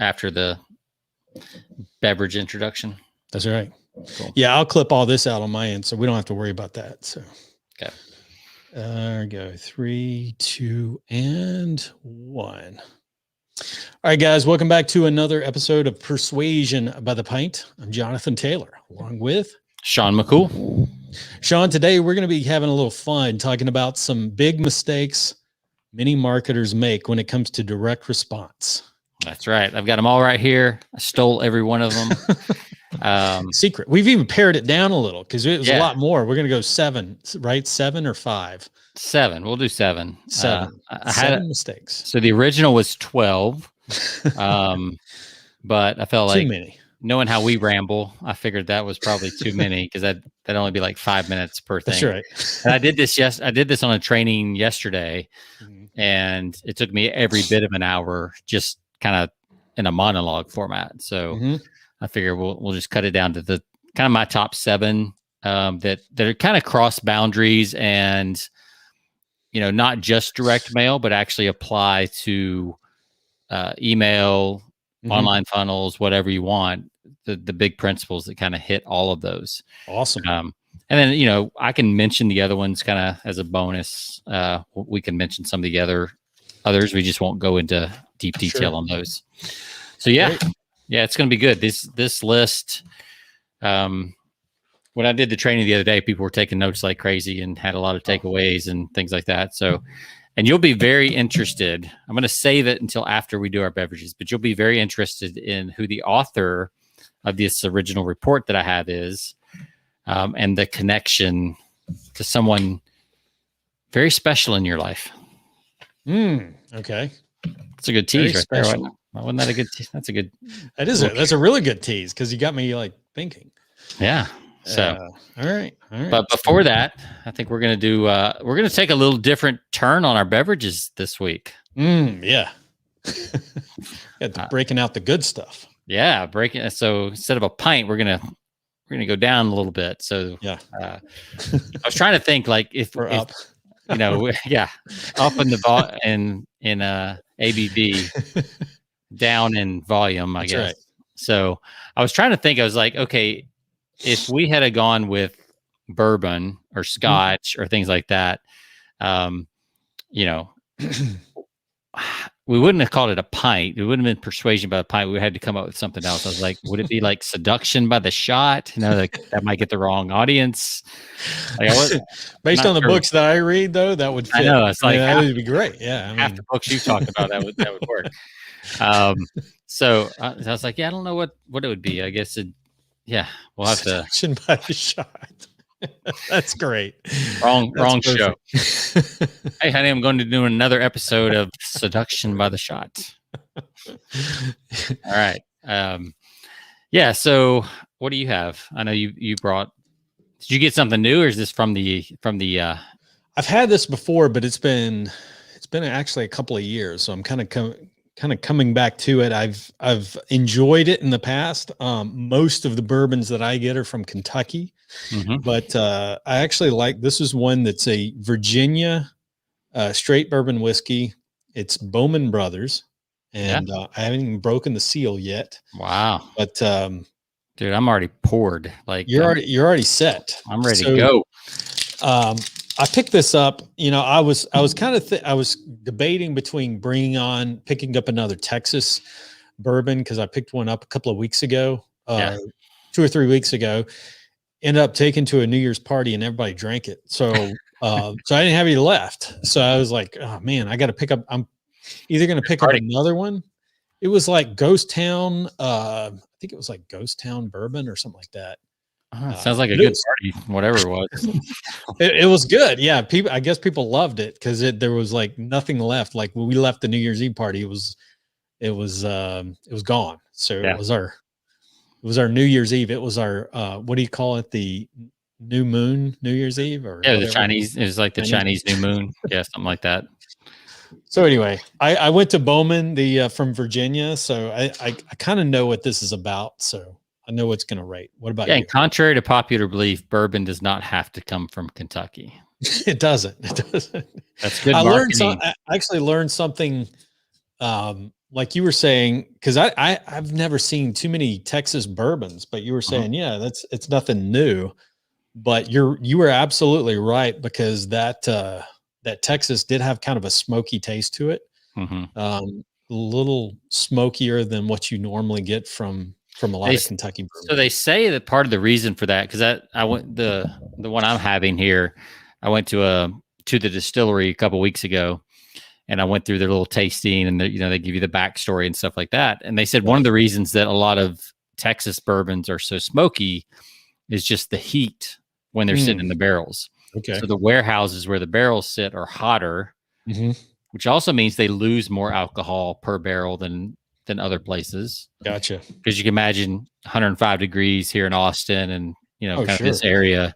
after the beverage introduction. That's right. Cool. Yeah, I'll clip all this out on my end, so we don't have to worry about that. So, okay. There we go. 3, 2, and 1. All right, guys, welcome back to another episode of Persuasion by the Pint. I'm Jonathan Taylor, along with Sean McCool. Sean, today we're going to be having a little fun talking about some big mistakes many marketers make when it comes to direct response. That's right. I've got them all right here. I stole every one of them. Secret. We've even pared it down a little because it was Yeah. a lot more. We're going to go 7, right? 7 or 5? 7. We'll do 7. 7. I 7 had mistakes. So the original was 12. But I felt like Too many. Knowing how we ramble, I figured that was probably too many because that'd only be like 5 minutes per thing. That's right. And I did this on a training yesterday, and it took me every bit of an hour, just kind of in a monologue format. So I figure we'll just cut it down to the kind of my top 7 that are kind of cross boundaries and, not just direct mail, but actually apply to email, online funnels, whatever you want. The big principles that kind of hit all of those. Awesome. And then, I can mention the other ones kind of as a bonus. We can mention some of the others. We just won't go into deep detail on those. So yeah, it's going to be good. This list, when I did the training the other day, people were taking notes like crazy and had a lot of takeaways and things like that. So, and you'll be very interested. I'm going to save it until after we do our beverages, but you'll be very interested in who the author of this original report that I have is, and the connection to someone very special in your life. Okay. That's a good tease right there. Wasn't that a good that's a good. That's a really good tease because you got me like thinking. Yeah. So, all right. But before that, I think we're going to take a little different turn on our beverages this week. Yeah. Breaking out the good stuff. Yeah. So instead of a pint, we're going to go down a little bit. So yeah. I was trying to think like if we're up, up in the in ABV, down in volume, I guess. Right. So I was trying to think, I was like, okay, if we had gone with bourbon or scotch or things like that, we wouldn't have called it a pint. It wouldn't have been persuasion by the pint. We had to come up with something else. I was like, would it be like seduction by the shot? That might get the wrong audience. Based on the books that I read, though, that would fit. I know. It's like that would be great. Yeah. Half the books you talked about, that would work. So I was like, I don't know what it would be. I guess we'll have seduction by the shot. That's great. Wrong show. Hey, honey, I'm going to do another episode of Seduction by the Shot. All right. So what do you have? I know you brought. Did you get something new, or is this from the? I've had this before, but it's been actually a couple of years, so I'm kind of coming back to it. I've enjoyed it in the past. Most of the bourbons that I get are from Kentucky. But I actually like, this is one that's a Virginia straight bourbon whiskey. It's Bourbon Brothers, and I haven't even broken the seal yet. Wow! But dude, I'm already poured. Like you're already set. I'm ready to go. I picked this up. I was I was debating between picking up another Texas bourbon because I picked one up a couple of weeks ago, 2 or 3 weeks ago. Ended up taking to a New Year's party and everybody drank it. So, so I didn't have any left. So I was like, oh man, I got to pick up. I'm either going to pick up another one. It was like Ghost Town. I think it was like Ghost Town bourbon or something like that. Sounds like a good party, whatever it was. It was good. Yeah. I guess people loved it because there was like nothing left. Like when we left the New Year's Eve party, it was gone. So it was our New Year's Eve. It was our, what do you call it? The new moon, New Year's Eve? Or the Chinese, it was like the Chinese new moon. Yeah, something like that. So anyway, I went to Bourbon, from Virginia. So I kind of know what this is about. So I know what's going to rate. What about you? And contrary to popular belief, bourbon does not have to come from Kentucky. It doesn't. That's good marketing. I actually learned something like you were saying, because I've never seen too many Texas bourbons, but you were saying, yeah, it's nothing new. But you were absolutely right, because that Texas did have kind of a smoky taste to it. A little smokier than what you normally get from a lot of Kentucky bourbon. So they say that part of the reason for that, because I went the one I'm having here, I went to the distillery a couple weeks ago, and I went through their little tasting, and they give you the backstory and stuff like that. And they said one of the reasons that a lot of Texas bourbons are so smoky is just the heat when they're sitting in the barrels. Okay. So the warehouses where the barrels sit are hotter, which also means they lose more alcohol per barrel than other places. Gotcha. Because you can imagine 105 degrees here in Austin, and kind of this area,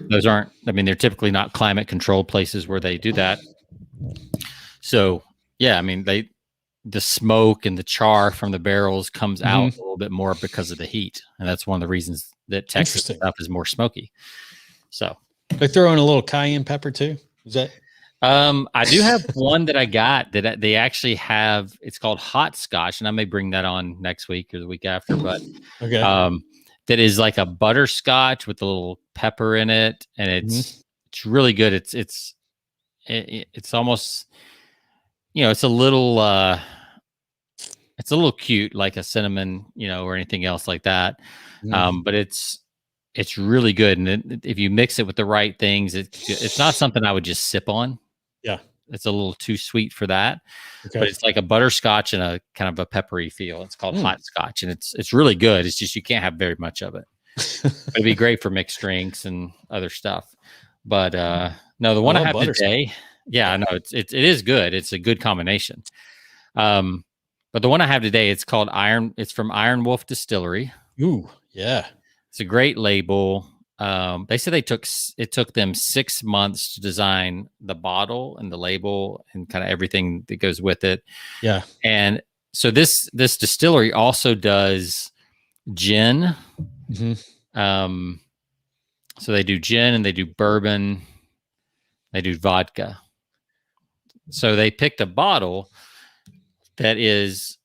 those aren't, I mean, they're typically not climate controlled places where they do that. So yeah, I mean, the smoke and the char from the barrels comes out a little bit more because of the heat. And that's one of the reasons that Texas stuff is more smoky. So they throw in a little cayenne pepper too. Is that? I do have one that I got that they actually have. It's called hot scotch, and I may bring that on next week or the week after, but that is like a butterscotch with a little pepper in it, and it's really good. It's almost, it's a little cute, like a cinnamon, or anything else like that. But it's really good, and if you mix it with the right things, it's not something I would just sip on. Yeah, it's a little too sweet for that. But it's like a butterscotch and a kind of a peppery feel. It's called hot scotch, and it's really good. It's just you can't have very much of it. It'd be great for mixed drinks and other stuff. But no, the one I have today, I know it is good. It's a good combination. But the one I have today, it's called Iron. It's from Iron Wolf Distillery. Ooh, yeah. It's a great label. They said it took them 6 months to design the bottle and the label and kind of everything that goes with it. Yeah. And so this distillery also does gin. So they do gin and they do bourbon. They do vodka. So they picked a bottle that is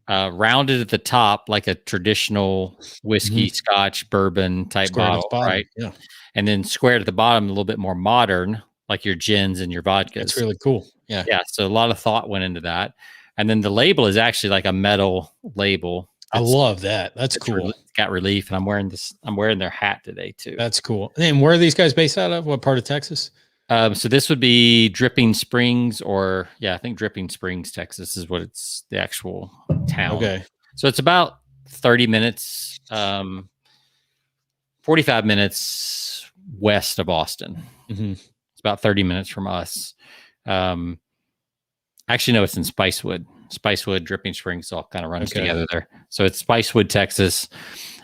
rounded at the top, like a traditional whiskey, scotch, bourbon type bottle, right? Yeah. And then squared at the bottom, a little bit more modern, like your gins and your vodkas. That's really cool. Yeah. Yeah. So a lot of thought went into that. And then the label is actually like a metal label. I love that. That's cool. Got relief. And I'm wearing their hat today too. That's cool. And where are these guys based out of? What part of Texas? So this would be Dripping Springs, or I think Dripping Springs, Texas is what it's the actual town. Okay. So it's about 30 minutes, 45 minutes west of Austin. It's about 30 minutes from us. Actually, no, it's in Spicewood. Spicewood, Dripping Springs all kind of runs together there. So it's Spicewood, Texas.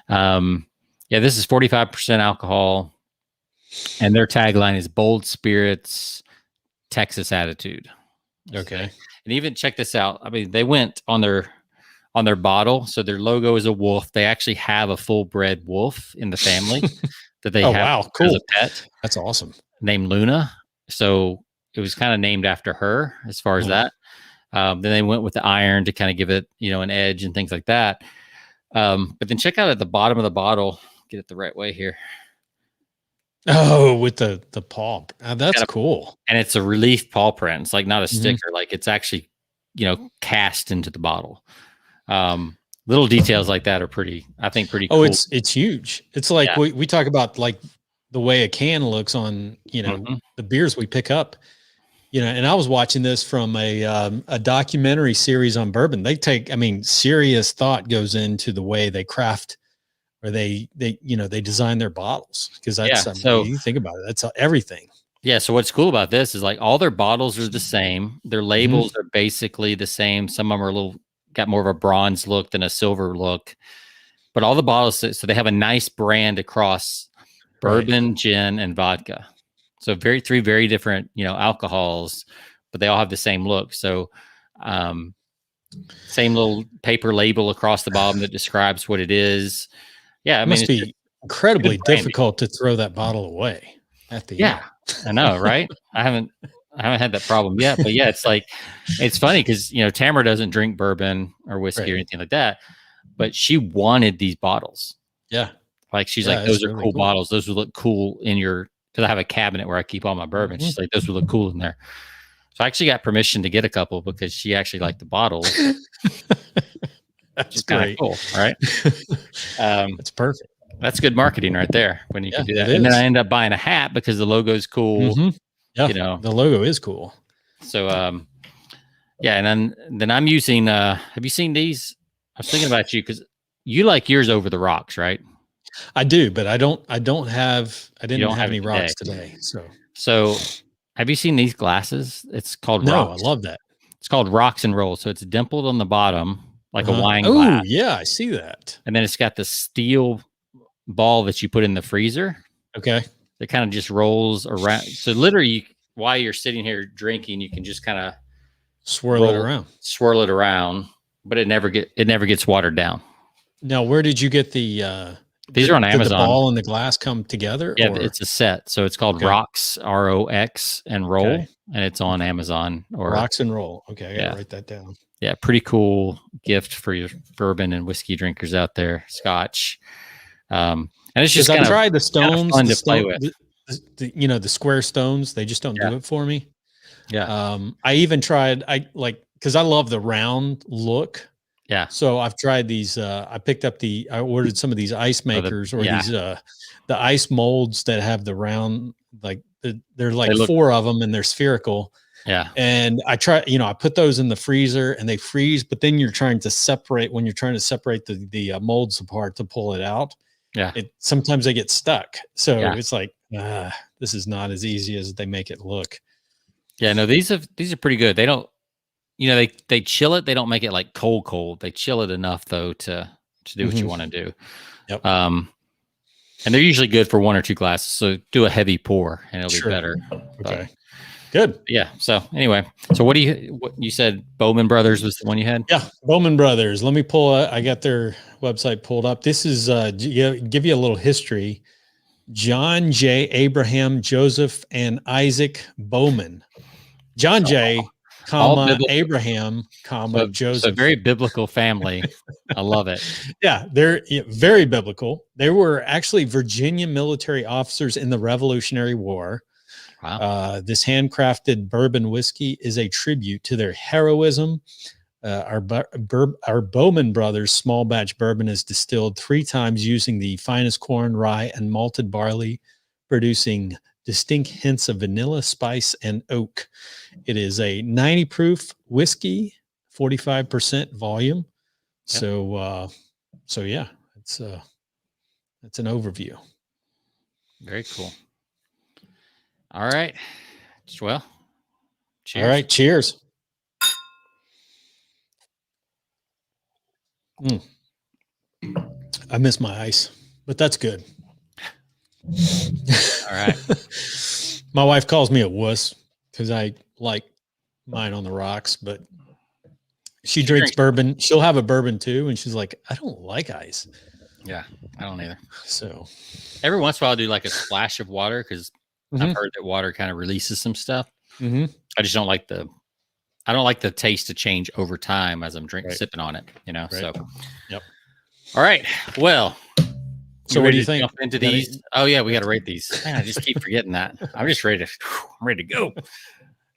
This is 45% alcohol. And their tagline is bold spirits, Texas attitude. Okay. And even check this out. I mean, they went on their bottle. So their logo is a wolf. They actually have a full bred wolf in the family that they have as a pet. That's awesome. Named Luna. So it was kind of named after her as far as that. Then they went with the iron to kind of give it, an edge and things like that. But then check out at the bottom of the bottle, get it the right way here. Oh, with the paw. That's cool. And it's a relief paw print. It's like not a sticker. Like it's actually, cast into the bottle. Little details like that are pretty cool. Oh, it's huge. It's like we talk about like the way a can looks on, the beers we pick up, and I was watching this from a documentary series on bourbon. They serious thought goes into the way they craft, or they design their bottles, because that's so you think about it, that's everything. Yeah. So what's cool about this is like all their bottles are the same. Their labels are basically the same. Some of them are got more of a bronze look than a silver look, but all the bottles, so they have a nice brand across bourbon, gin, and vodka. So three very different, alcohols, but they all have the same look. So, same little paper label across the bottom that describes what it is. Yeah, it must be incredibly difficult to throw that bottle away at the end. I know, right? I haven't haven't had that problem yet. But yeah, it's like it's funny because Tamara doesn't drink bourbon or whiskey or anything like that, but she wanted these bottles. Yeah, like she's like, those are really cool bottles. Those would look cool in your because I have a cabinet where I keep all my bourbon. She's like, those would look cool in there. So I actually got permission to get a couple because she actually liked the bottles. That's great. Cool, right? That's perfect. That's good marketing right there when you can do that. And then I end up buying a hat because the logo is cool. Yeah, the logo is cool. So, yeah, and then I'm using. Have you seen these? I was thinking about you because you like yours over the rocks, right? I do, but I didn't have any rocks today. So have you seen these glasses? It's called Rocks. I love that. It's called Rocks and Roll. So it's dimpled on the bottom like a wine glass. Oh, yeah, I see that. And then it's got the steel ball that you put in the freezer. Okay. It kind of just rolls around. So literally, while you're sitting here drinking, you can just kind of swirl it around, but it never gets watered down. Now, where did you get the? These are on Amazon. Did the ball and the glass come together? Yeah, it's a set. So it's called Rocks, ROX, and Roll, and it's on Amazon. Or Rocks and Roll. Okay, I gotta write that down. Yeah, pretty cool gift for your bourbon and whiskey drinkers out there. Scotch, and it's just I've tried the stones, fun to play with. The square stones. They just don't do it for me. Yeah. I even tried. Because I love the round look. Yeah. So I've tried these. I ordered some of these ice makers these the ice molds that have the round, they're like 4 of them and they're spherical. Yeah. And I I put those in the freezer and they freeze, but then when you're trying to separate the molds apart to pull it out. Yeah. Sometimes they get stuck. So it's like, this is not as easy as they make it look. Yeah, no, these are pretty good. They don't, they chill it. They don't make it like cold. They chill it enough though to do what you want to do. Yep. And they're usually good for 1 or 2 glasses. So do a heavy pour and it'll be better. Okay. Good. Yeah. So anyway, so what you said Bowman Brothers was the one you had? Yeah. Bowman Brothers. Let me I got their website pulled up. This is, give you a little history. John J. Abraham, Joseph, and Isaac Bowman. John J., Abraham, Joseph. So very biblical family. I love it. Yeah, they're very biblical. They were actually Virginia military officers in the Revolutionary War. Wow. This handcrafted bourbon whiskey is a tribute to their heroism. Our Bowman Brothers small batch bourbon is distilled 3 times using the finest corn, rye, and malted barley, producing distinct hints of vanilla, spice, and oak. It is a 90 proof whiskey, 45% volume. Yep. So yeah, that's an overview. Very cool. All right. Well, cheers. All right. Cheers. I miss my ice, but that's good. All right. My wife calls me a wuss because I like mine on the rocks, but she drinks bourbon. She'll have a bourbon too. And she's like, I don't like ice. Yeah, I don't either. So every once in a while I'll do like a splash of water because I've heard that water kind of releases some stuff. I just don't like the taste to change over time as I'm sipping on it, so. Yep. All right. Well, so what do you think? Jump into these? Oh yeah, we got to rate these. Man, I just keep forgetting that. I'm just ready to go.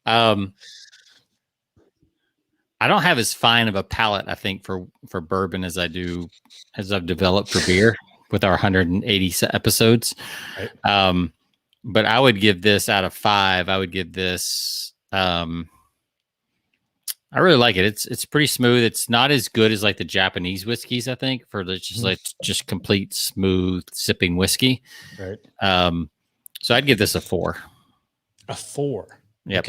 I don't have as fine of a palate, I think, for bourbon as I've developed for beer with our 180 episodes. Right. But I would give this out of 5. I would give this. I really like it. It's pretty smooth. It's not as good as like the Japanese whiskeys, I think, for the just complete smooth sipping whiskey. Right. So I'd give this a 4. A 4. Yep.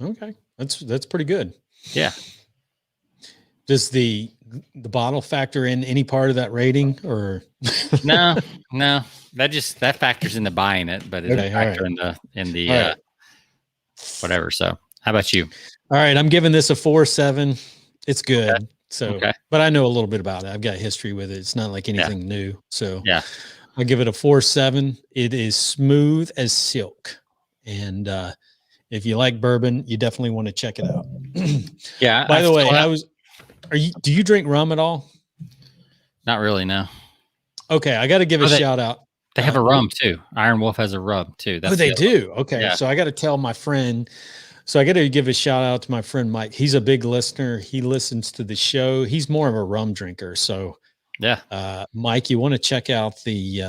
Okay. That's pretty good. Yeah. Does the bottle factor in any part of that rating or No. That factors into buying it, but it doesn't factor in the whatever. So how about you? All right. I'm giving this a 4.7. It's good. Okay. So, but I know a little bit about it. I've got history with it. It's not like anything new. So yeah, I'll give it a 4.7. It is smooth as silk. And if you like bourbon, you definitely want to check it out. Yeah. By the way, do you drink rum at all? Not really, no. Okay, I got to give a shout out. They have a rum too. Iron Wolf has a rum too. That's they do. Okay, yeah. So I got to tell my friend. So I got to give a shout out to my friend Mike. He's a big listener. He listens to the show. He's more of a rum drinker. So yeah, Mike, you want to check out the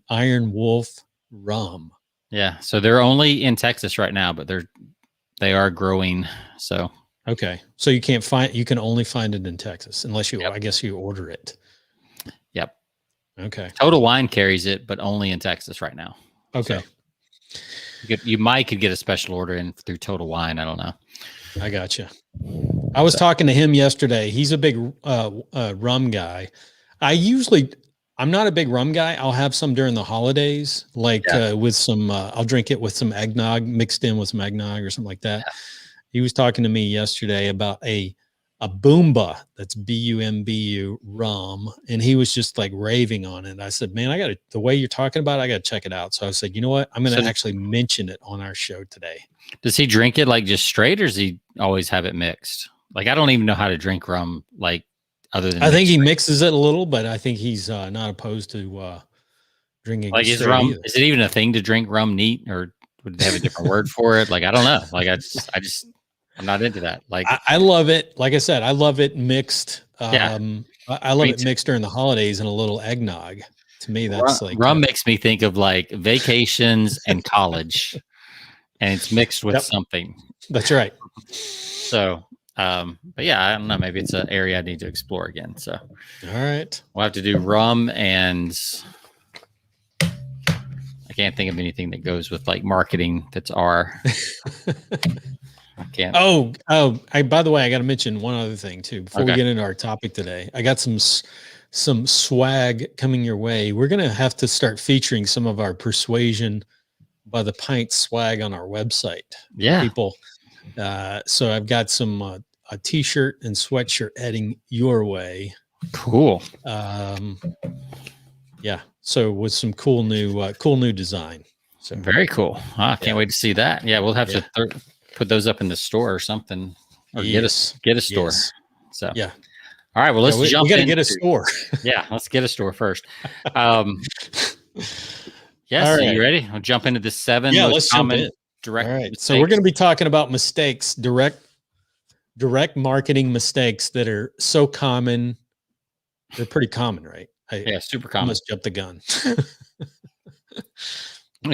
Iron Wolf rum. Yeah. So they're only in Texas right now, but they are growing. So okay. So you can only find it in Texas unless I guess you order it. Yep. Okay. Total Wine carries it, but only in Texas right now. Okay. So you might could get a special order in through Total Wine. I don't know. I gotcha. I was talking to him yesterday. He's a big rum guy. I'm not a big rum guy. I'll have some during the holidays, with some, I'll drink it with some eggnog mixed in with some eggnog or something like that. Yeah. He was talking to me yesterday about a Boomba, that's Bumbu rum. And he was just like raving on it. I said, man, the way you're talking about it, I got to check it out. So I said, you know what? I'm going to actually mention it on our show today. Does he drink it like just straight, or does he always have it mixed? Like, I don't even know how to drink rum, like, other than I think he mixes it a little, but I think he's not opposed to drinking. Like, is rum, either. Is it even a thing to drink rum neat, or would they have a different word for it? Like, I don't know. Like, I'm not into that. Like, I love it. Like I said, I love it mixed. Yeah, I love it mixed during the holidays and a little eggnog. To me, that's rum makes me think of like vacations and college, and it's mixed with something. That's right. So, but yeah, I don't know. Maybe it's an area I need to explore again. So, all right, we'll have to do rum, and I can't think of anything that goes with like marketing that's R. I can't. By the way, I got to mention one other thing too before we get into our topic today. I got some swag coming your way. We're gonna have to start featuring some of our Persuasion by the Pint swag on our website. Yeah, people. So I've got some a t-shirt and sweatshirt heading your way. Cool. Yeah. So with some cool new design. So very cool. I can't wait to see that. Yeah, we'll have to put those up in the store or something, or get a store. Yes. So yeah. All right. Well, let's jump. We got to get a store. Yeah, let's get a store first. Yes. Right. Are you ready? I'll jump into the 7 most common direct. All right. Mistakes. So we're going to be talking about mistakes, direct marketing mistakes that are so common. They're pretty common, right? Super common. Almost jumped the gun.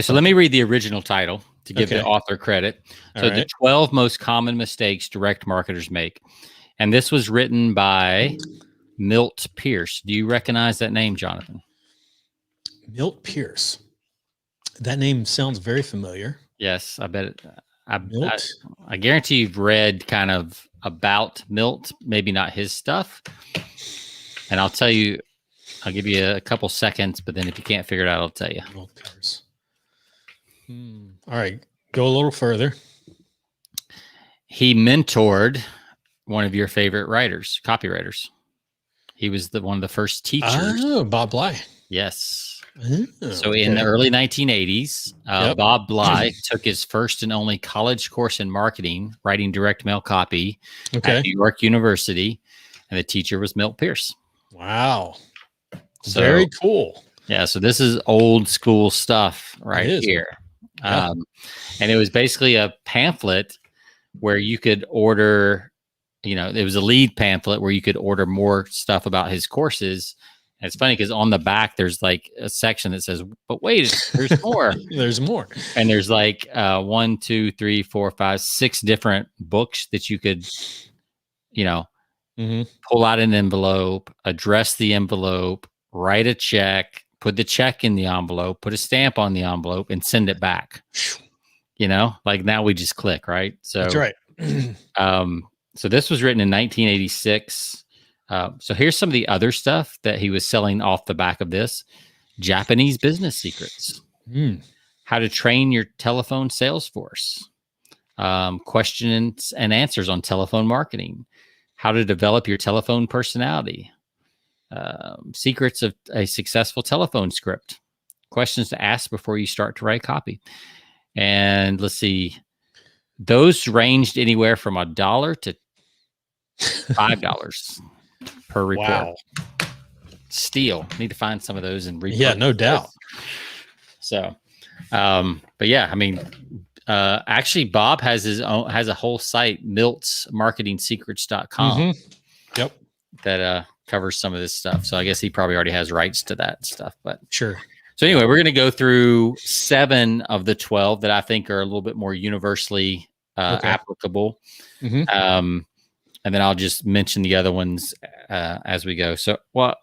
So let me read the original title to give the author credit. So the 12 most common mistakes direct marketers make. And this was written by Milt Pierce. Do you recognize that name, Jonathan? Milt Pierce. That name sounds very familiar. Yes, I bet it. I guarantee you've read kind of about Milt, maybe not his stuff. And I'll give you a couple seconds, but then if you can't figure it out, I'll tell you. Milt Pierce. All right, go a little further. He mentored one of your favorite writers, copywriters. He was one of the first teachers. Oh, Bob Bly. Yes. So in the early 1980s, Bob Bly took his first and only college course in marketing, writing direct mail copy at New York University, and the teacher was Milt Pierce. Wow. So, very cool. Yeah, so this is old school stuff right here. Yeah. And it was basically a pamphlet where you could order, it was a lead pamphlet where you could order more stuff about his courses. And it's funny because on the back, there's like a section that says, but wait, there's more. There's more. And there's like 1, 2, 3, 4, 5, 6 different books that you could, pull out an envelope, address the envelope, write a check, put the check in the envelope, put a stamp on the envelope, and send it back. Like now we just click, right? So that's right. So this was written in 1986. So here's some of the other stuff that he was selling off the back of this: Japanese business secrets, how to train your telephone sales force, questions and answers on telephone marketing, how to develop your telephone personality, secrets of a successful telephone script, questions to ask before you start to write copy. And let's see, those ranged anywhere from $1 to $5 per report. Wow. Steal. Need to find some of those and repurpose. Yeah, no doubt. So, but yeah, I mean, actually, Bob has a whole site, miltsmarketingsecrets.com. Yep. That covers some of this stuff. So I guess he probably already has rights to that stuff. But sure. So anyway, we're going to go through 7 of the 12 that I think are a little bit more universally applicable. And then I'll just mention the other ones as we go. So,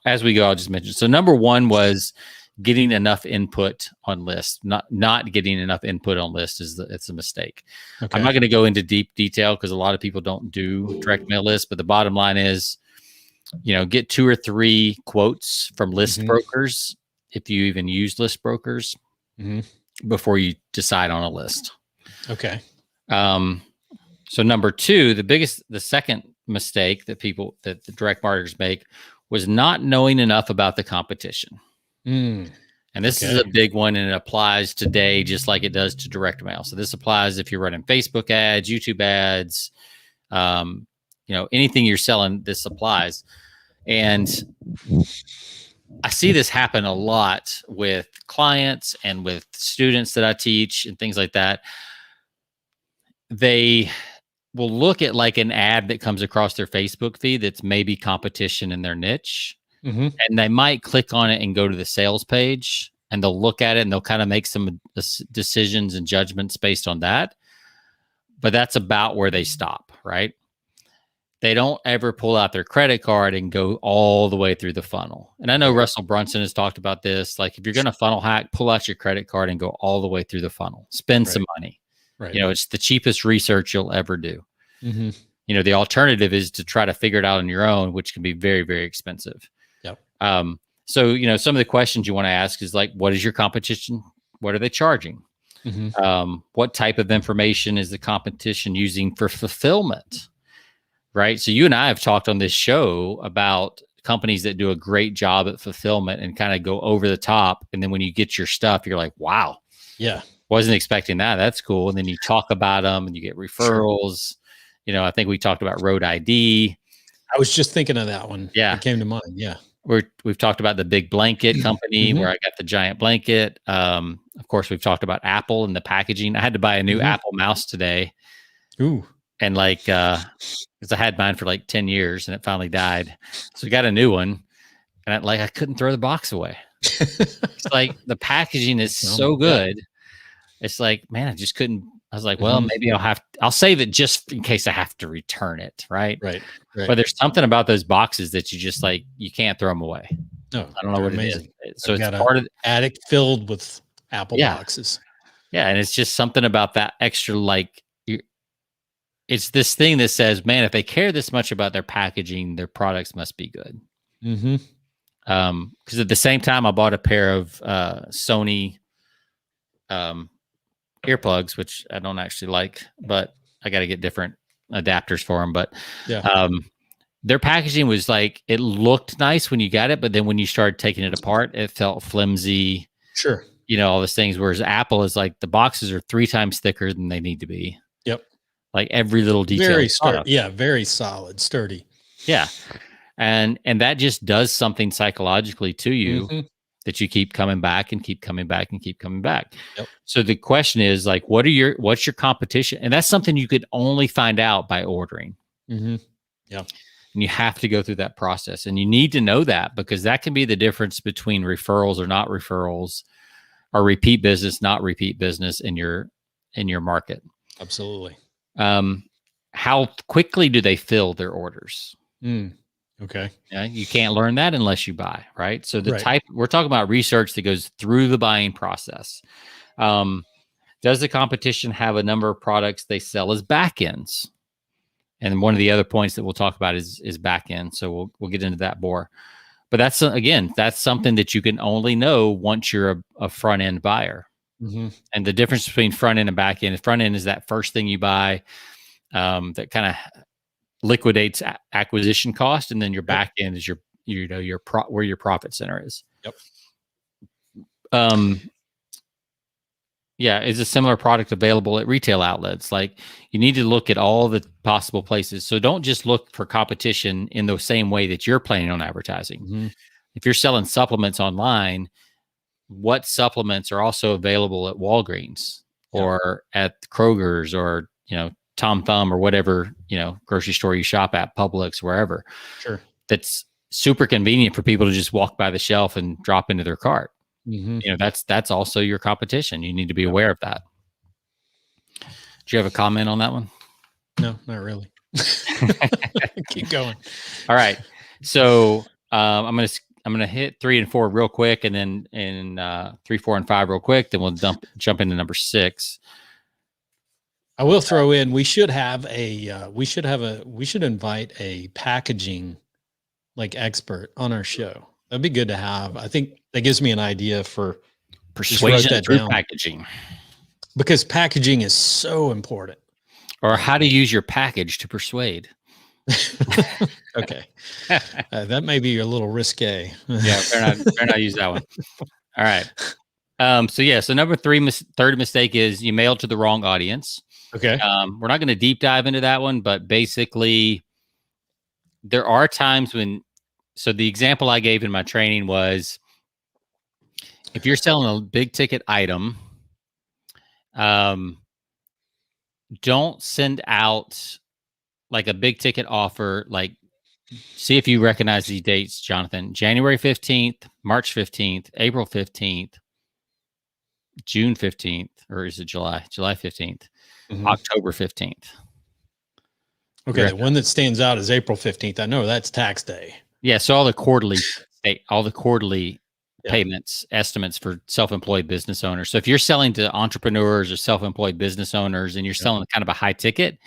as we go, I'll just mention. So number 1 was getting enough input on lists. Not getting enough input on lists it's a mistake. Okay. I'm not going to go into deep detail because a lot of people don't do direct mail lists, but the bottom line is, get 2 or 3 quotes from list brokers, if you even use list brokers, before you decide on a list. Okay. So number 2, the second mistake that the direct marketers make was not knowing enough about the competition. And this is a big one, and it applies today just like it does to direct mail. So this applies if you're running Facebook ads, YouTube ads, anything you're selling, this applies. And I see this happen a lot with clients and with students that I teach and things like that. They will look at like an ad that comes across their Facebook feed that's maybe competition in their niche. And they might click on it and go to the sales page, and they'll look at it and they'll kind of make some decisions and judgments based on that. But that's about where they stop, right? They don't ever pull out their credit card and go all the way through the funnel. And I know Russell Brunson has talked about this. Like, if you're going to funnel hack, pull out your credit card and go all the way through the funnel. Spend some money. Right. It's the cheapest research you'll ever do. The alternative is to try to figure it out on your own, which can be very, very expensive. Yep. So, some of the questions you want to ask is like, what is your competition? What are they charging? What type of information is the competition using for fulfillment? Right. So you and I have talked on this show about companies that do a great job at fulfillment and kind of go over the top. And then when you get your stuff, you're like, wow. Yeah. Wasn't expecting that. That's cool. And then you talk about them and you get referrals. I think we talked about Road ID. I was just thinking of that one. Yeah. It came to mind. Yeah. We've talked about the big blanket company where I got the giant blanket. Of course, we've talked about Apple and the packaging. I had to buy a new Apple mouse today. Ooh. And because I had mine for like 10 years and it finally died. So we got a new one. And I couldn't throw the box away. It's like the packaging is so good. It's like, man, I just couldn't. I was like, well, maybe I'll save it just in case I have to return it. Right. But there's something about those boxes that you just you can't throw them away. No, I don't know what amazing. It is. So it's part of the attic filled with Apple boxes. Yeah. And it's just something about that extra, it's this thing that says, man, if they care this much about their packaging, their products must be good. Because at the same time, I bought a pair of Sony earplugs, which I don't actually like, but I got to get different adapters for them. But their packaging was it looked nice when you got it, but then when you started taking it apart, it felt flimsy. Sure. All those things. Whereas Apple is the boxes are 3 times thicker than they need to be. Yep. Every little detail. Very sturdy. Yeah. Very solid, sturdy. Yeah. And that just does something psychologically to you that you keep coming back and keep coming back and keep coming back. Yep. So the question is what's your competition? And that's something you could only find out by ordering. Yeah. And you have to go through that process, and you need to know that, because that can be the difference between referrals or not referrals, or repeat business, not repeat business in your market. Absolutely. How quickly do they fill their orders? Okay. Yeah, you can't learn that unless you buy, right? So we're talking about research that goes through the buying process. Does the competition have a number of products they sell as back ends? And one of the other points that we'll talk about is back end. So we'll get into that more. But that's something that you can only know once you're a front end buyer. And the difference between front end and back end is that first thing you buy that kind of liquidates acquisition cost, and then your back end is where your profit center is. Yep. Yeah, is a similar product available at retail outlets? Like, you need to look at all the possible places. So don't just look for competition in the same way that you're planning on advertising. Mm-hmm. If you're selling supplements online, what supplements are also available at Walgreens or at Kroger's or, Tom Thumb or whatever, grocery store you shop at, Publix, wherever. Sure. That's super convenient for people to just walk by the shelf and drop into their cart. Mm-hmm. That's also your competition. You need to be aware of that. Do you have a comment on that one? No, not really. Keep going. All right. So I'm gonna hit 3 and 4 real quick, and then in 3, 4, and 5 real quick. Then we'll jump into number 6. I will throw in. We should invite a packaging expert on our show. That'd be good to have. I think that gives me an idea for persuasion through packaging, because packaging is so important. Or how to use your package to persuade. Okay, that may be a little risque. Yeah, better not use that one. All right. So number 3, third mistake is you mailed to the wrong audience. Okay. We're not going to deep dive into that one, but basically, there are times when. So the example I gave in my training was, if you're selling a big ticket item, don't send out like a big ticket offer. Like, see if you recognize these dates, Jonathan. January 15th, March 15th, April 15th, June 15th, or is it July? July 15th, October 15th. Okay, the one that stands out is April 15th. I know that's tax day. Yeah, so all the quarterly payments, estimates for self-employed business owners. So if you're selling to entrepreneurs or self-employed business owners and you're selling kind of a high ticket,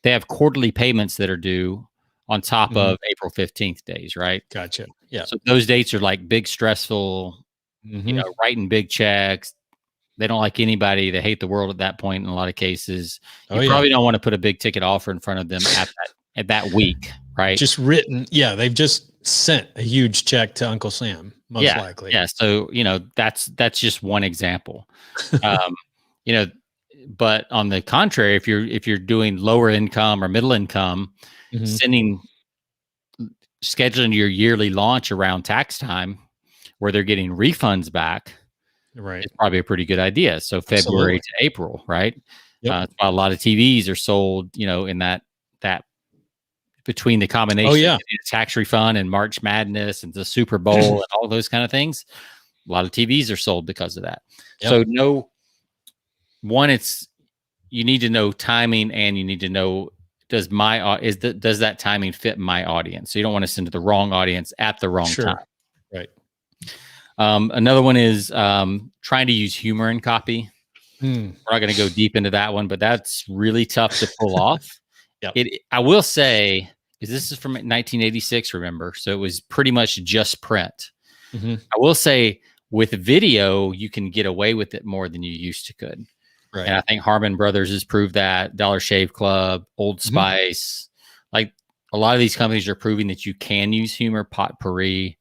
they have quarterly payments that are due on top of April 15th days, right? Gotcha. Yeah. So those dates are like big, stressful, writing big checks. They don't like anybody. They hate the world at that point in a lot of cases. You probably don't want to put a big ticket offer in front of them at that week, right? Just written. Yeah, they've just sent a huge check to Uncle Sam, most likely. Yeah. So, that's just one example. But on the contrary, if you're doing lower income or middle income, scheduling your yearly launch around tax time where they're getting refunds back, right, is probably a pretty good idea. So February to April, right? Yep. A lot of TVs are sold, in that between the combination of tax refund and March Madness and the Super Bowl and all those kind of things. A lot of TVs are sold because of that. Yep. So you need to know timing, and you need to know, does that timing fit my audience? So you don't want to send to the wrong audience at the wrong time. Right. Another one is trying to use humor in copy. We're not going to go deep into that one, but that's really tough to pull off. I will say, because this is from 1986, remember? So it was pretty much just print. I will say, with video, you can get away with it more than you used to could. Right. And I think Harmon Brothers has proved that. Dollar Shave Club, Old Spice, like a lot of these companies are proving that you can use humor, potpourri,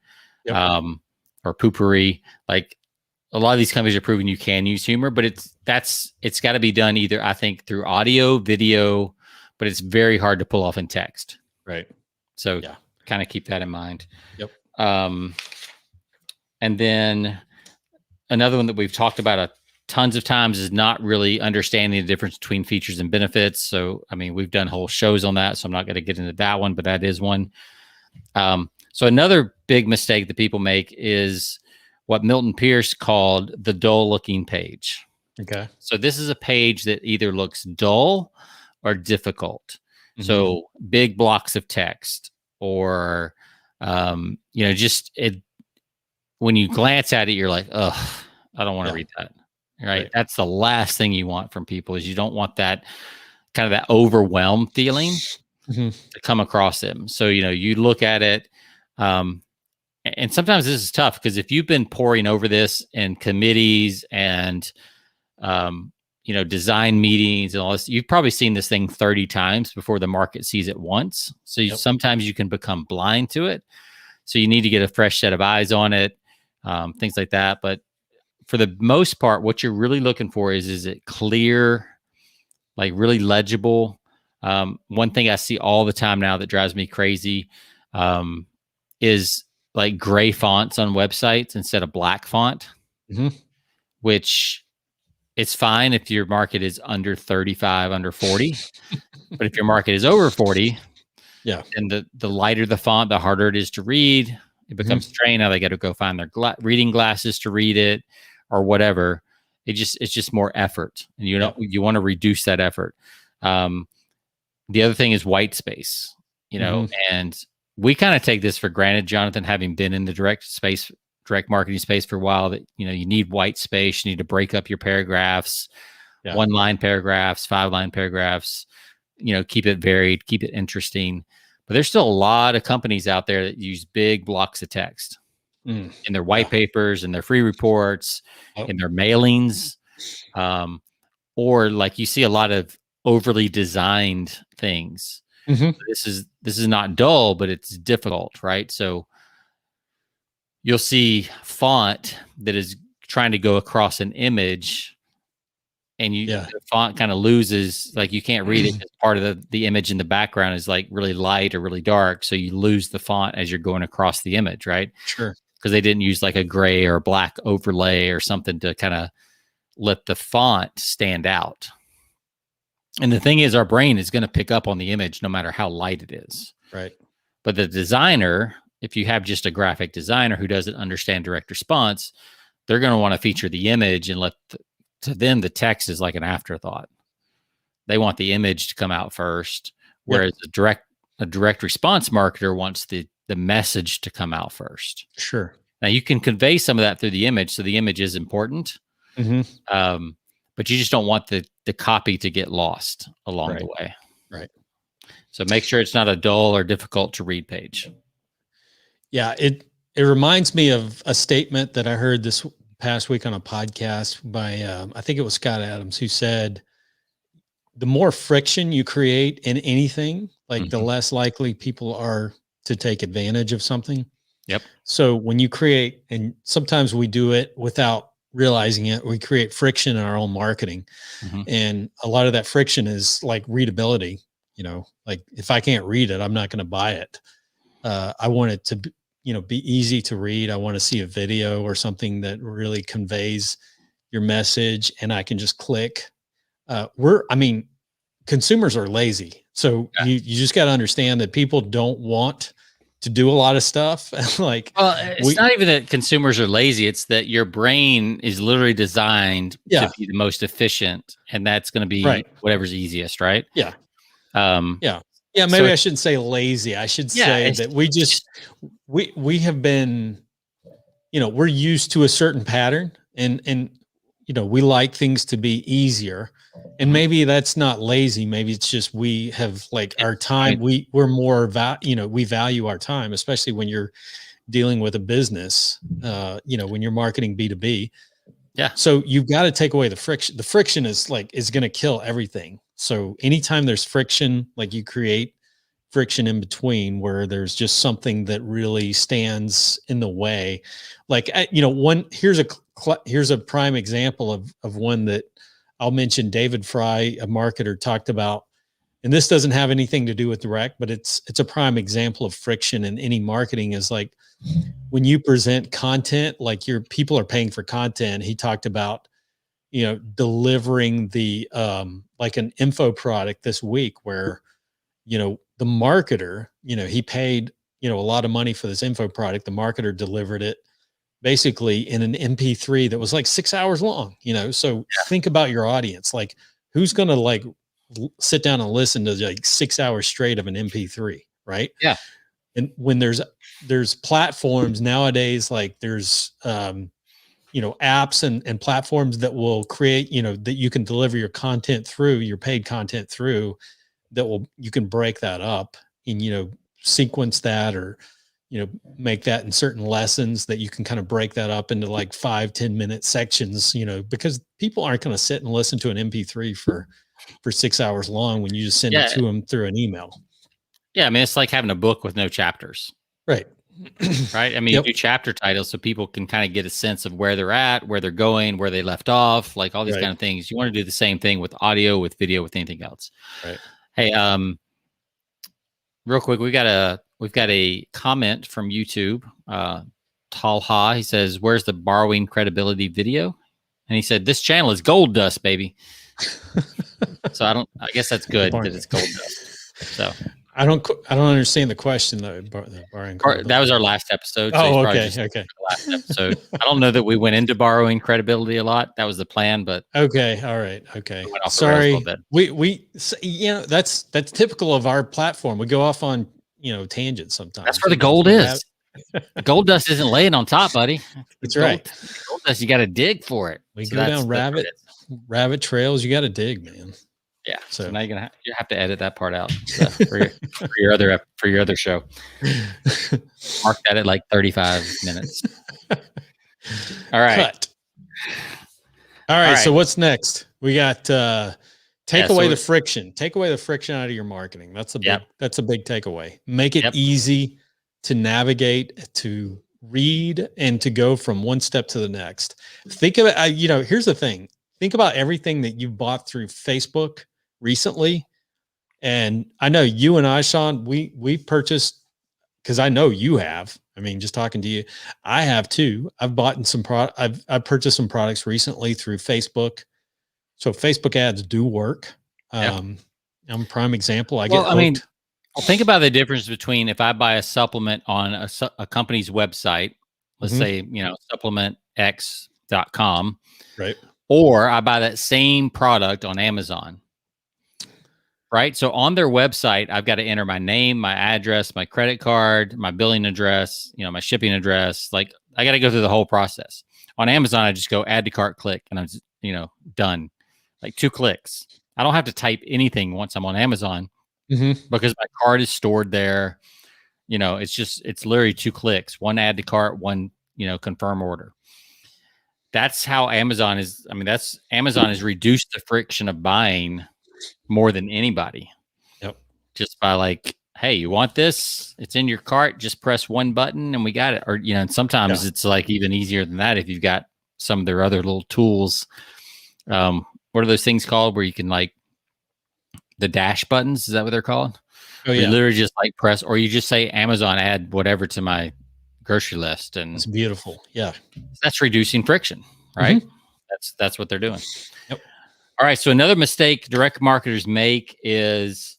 or poopery. Like, a lot of these companies are proving you can use humor, but it's got to be done either, I think, through audio, video, but it's very hard to pull off in text. Right. So kind of keep that in mind. Yep. And then another one that we've talked about tons of times is not really understanding the difference between features and benefits. So, I mean, we've done whole shows on that, so I'm not going to get into that one, but that is one. So another big mistake that people make is what Milton Pierce called the dull looking page. Okay. So this is a page that either looks dull or difficult. So big blocks of text, or, just when you glance at it, you're like, ugh, I don't want to read that. Right? That's the last thing you want from people, is you don't want that kind of that overwhelmed feeling to come across them. So, you look at it, and sometimes this is tough, because if you've been poring over this in committees and, design meetings and all this, you've probably seen this thing 30 times before the market sees it once. So sometimes you can become blind to it. So you need to get a fresh set of eyes on it, things like that. But for the most part, what you're really looking for is it clear, like really legible. One thing I see all the time now that drives me crazy is like gray fonts on websites instead of black font, which it's fine if your market is under 35, under 40. But if your market is over 40, and the lighter the font, the harder it is to read. It becomes strained. Now they got to go find their reading glasses to read it or whatever. It's just more effort, and you want to reduce that effort. The other thing is white space, and we kind of take this for granted, Jonathan, having been in the direct marketing space for a while, that, you need white space. You need to break up your paragraphs, 1-line paragraphs, 5-line paragraphs, keep it varied, keep it interesting. But there's still a lot of companies out there that use big blocks of text in their white papers and their free reports, in their mailings. Or like you see a lot of overly designed things. This is not dull, but it's difficult, right? So you'll see font that is trying to go across an image, and the font kind of loses, like you can't read it because part of the image in the background is like really light or really dark. So you lose the font as you're going across the image, right? Sure. Because they didn't use like a gray or black overlay or something to kind of let the font stand out. And the thing is, our brain is going to pick up on the image no matter how light it is. Right. But the designer, if you have just a graphic designer who doesn't understand direct response, they're going to want to feature the image and to them, the text is like an afterthought. They want the image to come out first, whereas a direct response marketer wants the message to come out first. Sure. Now you can convey some of that through the image, so the image is important. But you just don't want the copy to get lost along the way. Right. So make sure it's not a dull or difficult to read page. Yeah, it reminds me of a statement that I heard this past week on a podcast by I think it was Scott Adams, who said, the more friction you create in anything, like the less likely people are to take advantage of something. Yep. So when you create, and sometimes we do it without realizing it, we create friction in our own marketing. And a lot of that friction is like readability. Like if I can't read it, I'm not going to buy it. I want it to be easy to read. I want to see a video or something that really conveys your message, and I can just click. Consumers are lazy. So you just got to understand that people don't want to do a lot of stuff. It's not even that consumers are lazy. It's that your brain is literally designed to be the most efficient, and that's going to be whatever's easiest. Right. Yeah. Maybe I shouldn't say lazy. I should say that we have been, we're used to a certain pattern, and we like things to be easier. And maybe that's not lazy. Maybe it's just we have like our time. We're more we value our time, especially when you're dealing with a business. When you're marketing B2B. Yeah. So you've got to take away the friction. The friction is going to kill everything. So anytime there's friction, like you create friction in between where there's just something that really stands in the way. Like, here's a prime example of one that I'll mention. David Fry, a marketer, talked about, and this doesn't have anything to do with direct, but it's a prime example of friction in any marketing, is like when you present content, like your people are paying for content. He talked about, delivering the, like an info product this week where, the marketer, he paid, a lot of money for this info product. The marketer delivered it basically in an MP3 that was like 6 hours long, so think about your audience. Like, who's going to sit down and listen to like 6 hours straight of an MP3, right? Yeah. And when there's platforms nowadays, like there's, apps and platforms that will create, that you can deliver your content through, your paid content through, you can break that up and, sequence that, or, make that in certain lessons that you can kind of break that up into like 5-10 minute sections, because people aren't going to sit and listen to an MP3 for 6 hours long when you just send it to them through an email. Yeah. I mean, it's like having a book with no chapters. Right. right? I mean, you do chapter titles so people can kind of get a sense of where they're at, where they're going, where they left off, like all these kind of things. You want to do the same thing with audio, with video, with anything else. Right. Hey, real quick, we've got a comment from YouTube. Talha, he says, "Where's the borrowing credibility video?" And he said, "This channel is gold dust, baby." So I guess that's good that it's gold dust. So I don't understand the question though. That was our last episode. So okay. Last episode. I don't know that we went into borrowing credibility a lot. That was the plan, but okay. All right. Okay. Sorry. We that's typical of our platform. We go off on tangents sometimes. That's where the gold is. The gold dust isn't laying on top, buddy. That's right. Gold dust, you got to dig for it. We go down rabbit trails. You got to dig, man. Yeah. So now you have to edit that part out for your other show. Mark that at like 35 minutes. All right. Cut. All right. So what's next? We got take away the friction. Take away the friction out of your marketing. That's a big takeaway. Make it easy to navigate, to read, and to go from one step to the next. Think of it. Here's the thing. Think about everything that you've bought through Facebook recently. And I know you and I, Sean, we purchased, because I know you have. I mean, just talking to you, I have too. I've bought I've purchased some products recently through Facebook. So Facebook ads do work. I'm a prime example. Think about the difference between if I buy a supplement on a company's website, let's say, supplementx.com, right? Or I buy that same product on Amazon, right? So on their website, I've got to enter my name, my address, my credit card, my billing address, my shipping address. Like I got to go through the whole process. On Amazon, I just go add to cart, click, and I'm, done. Like 2 clicks. I don't have to type anything once I'm on Amazon because my card is stored there. It's literally 2 clicks, one add to cart, one, confirm order. That's how Amazon is. Amazon has reduced the friction of buying more than anybody. Yep. Just by like, hey, you want this? It's in your cart. Just press one button and we got it. Or, and sometimes it's like even easier than that if you've got some of their other little tools. What are those things called where you can like the dash buttons? Is that what they're called? Oh, yeah. You literally just like press, or you just say Amazon add whatever to my grocery list. And it's beautiful. Yeah. That's reducing friction, right? That's what they're doing. Yep. All right. So another mistake direct marketers make is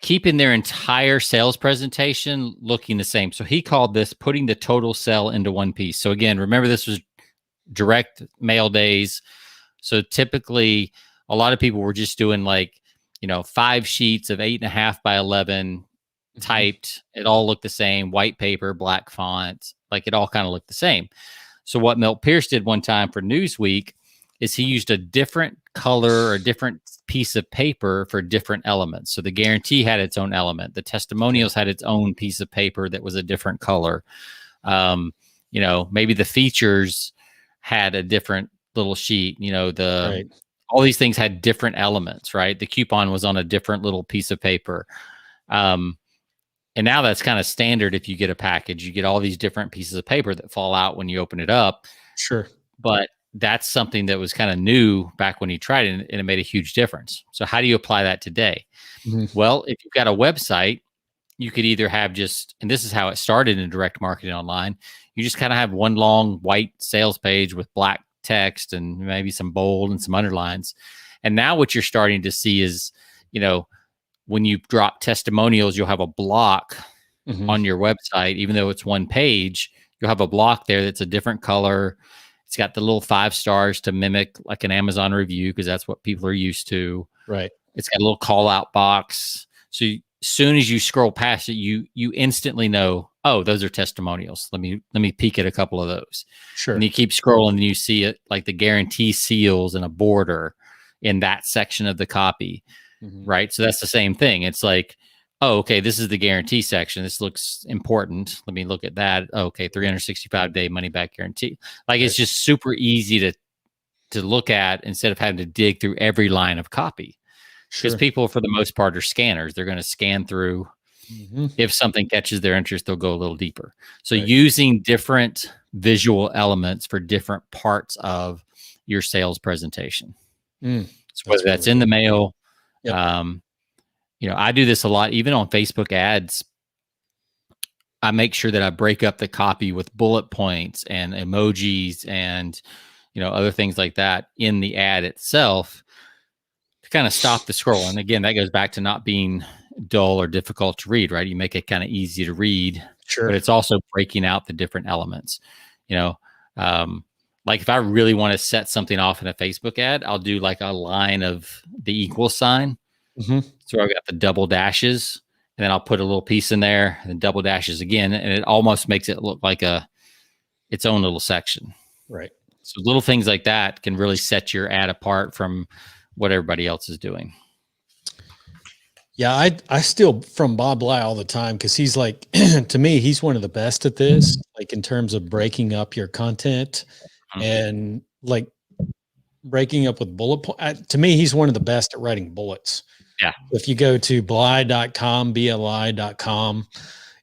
keeping their entire sales presentation looking the same. So he called this putting the total sell into one piece. So again, remember this was direct mail days. So typically a lot of people were just doing like, 5 sheets of 8.5 by 11 typed. It all looked the same, white paper, black font, like it all kind of looked the same. So what Milt Pierce did one time for Newsweek is he used a different color or a different piece of paper for different elements. So the guarantee had its own element. The testimonials had its own piece of paper that was a different color. Maybe the features had a different little sheet, all these things had different elements, right? The coupon was on a different little piece of paper. And now that's kind of standard. If you get a package, you get all these different pieces of paper that fall out when you open it up. Sure. But that's something that was kind of new back when you tried it, and it made a huge difference. So how do you apply that today? Well, if you've got a website, you could either have and this is how it started in direct marketing online. You just kind of have one long white sales page with black text and maybe some bold and some underlines. And now what you're starting to see is, when you drop testimonials, you'll have a block on your website. Even though it's one page, you'll have a block there that's a different color. It's got the little 5 stars to mimic like an Amazon review, because that's what people are used to. Right. It's got a little call out box. So as soon as you scroll past it, you instantly know, oh, those are testimonials. Let me peek at a couple of those. Sure. And you keep scrolling and you see it like the guarantee seals and a border in that section of the copy. Right. So that's the same thing. It's like, oh, okay, this is the guarantee section. This looks important. Let me look at that. Oh, okay, 365-day money back guarantee. Like it's just super easy to look at instead of having to dig through every line of copy. Because people, for the most part, are scanners. They're going to scan through If something catches their interest, they'll go a little deeper. So using different visual elements for different parts of your sales presentation. So whether that's in the mail, I do this a lot, even on Facebook ads. I make sure that I break up the copy with bullet points and emojis and, other things like that in the ad itself to kind of stop the scroll. And again, that goes back to not being dull or difficult to read, right? You make it kind of easy to read, but it's also breaking out the different elements, like if I really want to set something off in a Facebook ad, I'll do like a line of the equal sign. So I've got the double dashes, and then I'll put a little piece in there and then double dashes again. And it almost makes it look like its own little section. Right. So little things like that can really set your ad apart from what everybody else is doing. Yeah, I steal from Bob Bly all the time because he's like, to me, he's one of the best at this, like in terms of breaking up your content and like breaking up with bullet points. To me, he's one of the best at writing bullets. Yeah. If you go to bly.com, BLI.com,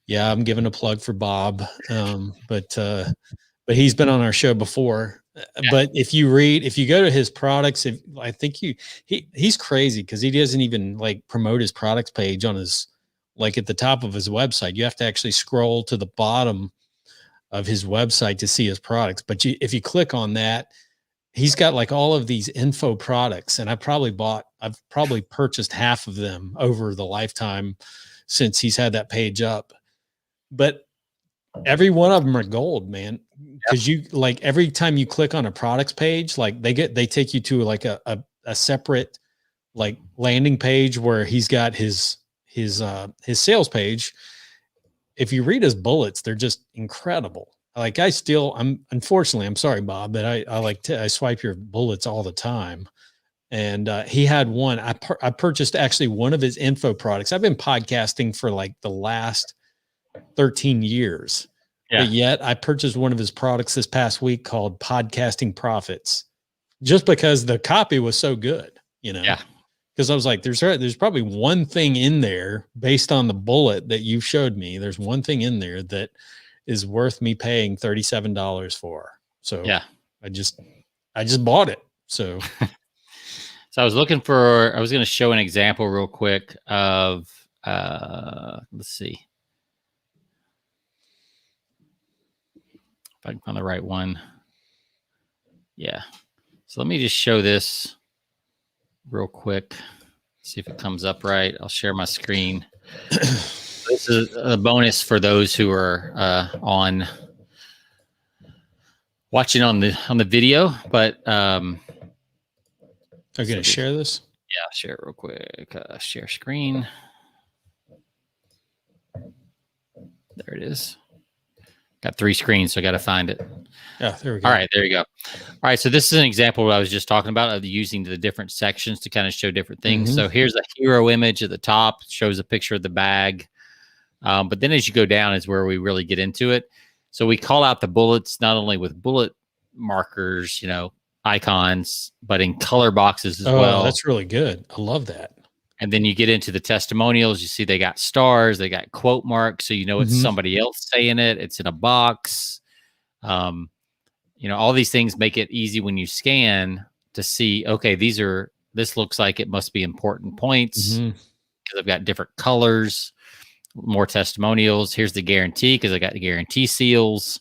yeah, I'm giving a plug for Bob. But he's been on our show before. But if you go to his products, I think he's crazy because he doesn't even like promote his products page on his, like at the top of his website. You have to actually scroll to the bottom of his website to see his products. But if you click on that, he's got like all of these info products, and I've probably purchased half of them over the lifetime since he's had that page up. But every one of them are gold, man. Because you like every time you click on a products page, like they take you to like a separate like landing page where he's got his sales page. If you read his bullets, they're just incredible. Like I'm sorry, Bob, but I swipe your bullets all the time. And he had one. I purchased actually one of his info products. I've been podcasting for like the last 13 years. Yeah. But yet I purchased one of his products this past week called Podcasting Profits, just because the copy was so good, Yeah. Because I was like, there's probably one thing in there based on the bullet that you showed me. There's one thing in there that is worth me paying $37 for. So yeah, I just bought it. So so I was going to show an example real quick of let's see if I can find the right one. Yeah. So let me just show this real quick. See if it comes up right. I'll share my screen. This is a bonus for those who are watching on the video, but are you going to share this? Yeah, I'll share it real quick. Share screen. There it is. Got 3 screens, so I got to find it. Yeah, there we go. All right, there you go. All right, so this is an example what I was just talking about of using the different sections to kind of show different things. So here's a hero image at the top, shows a picture of the bag. But then as you go down is where we really get into it. So we call out the bullets, not only with bullet markers, icons, but in color boxes as well. That's really good. I love that. And then you get into the testimonials. You see they got stars, they got quote marks. So it's somebody else saying it. It's in a box. All these things make it easy when you scan to see, okay, this looks like it must be important points because I've got different colors, more testimonials. Here's the guarantee because I got the guarantee seals.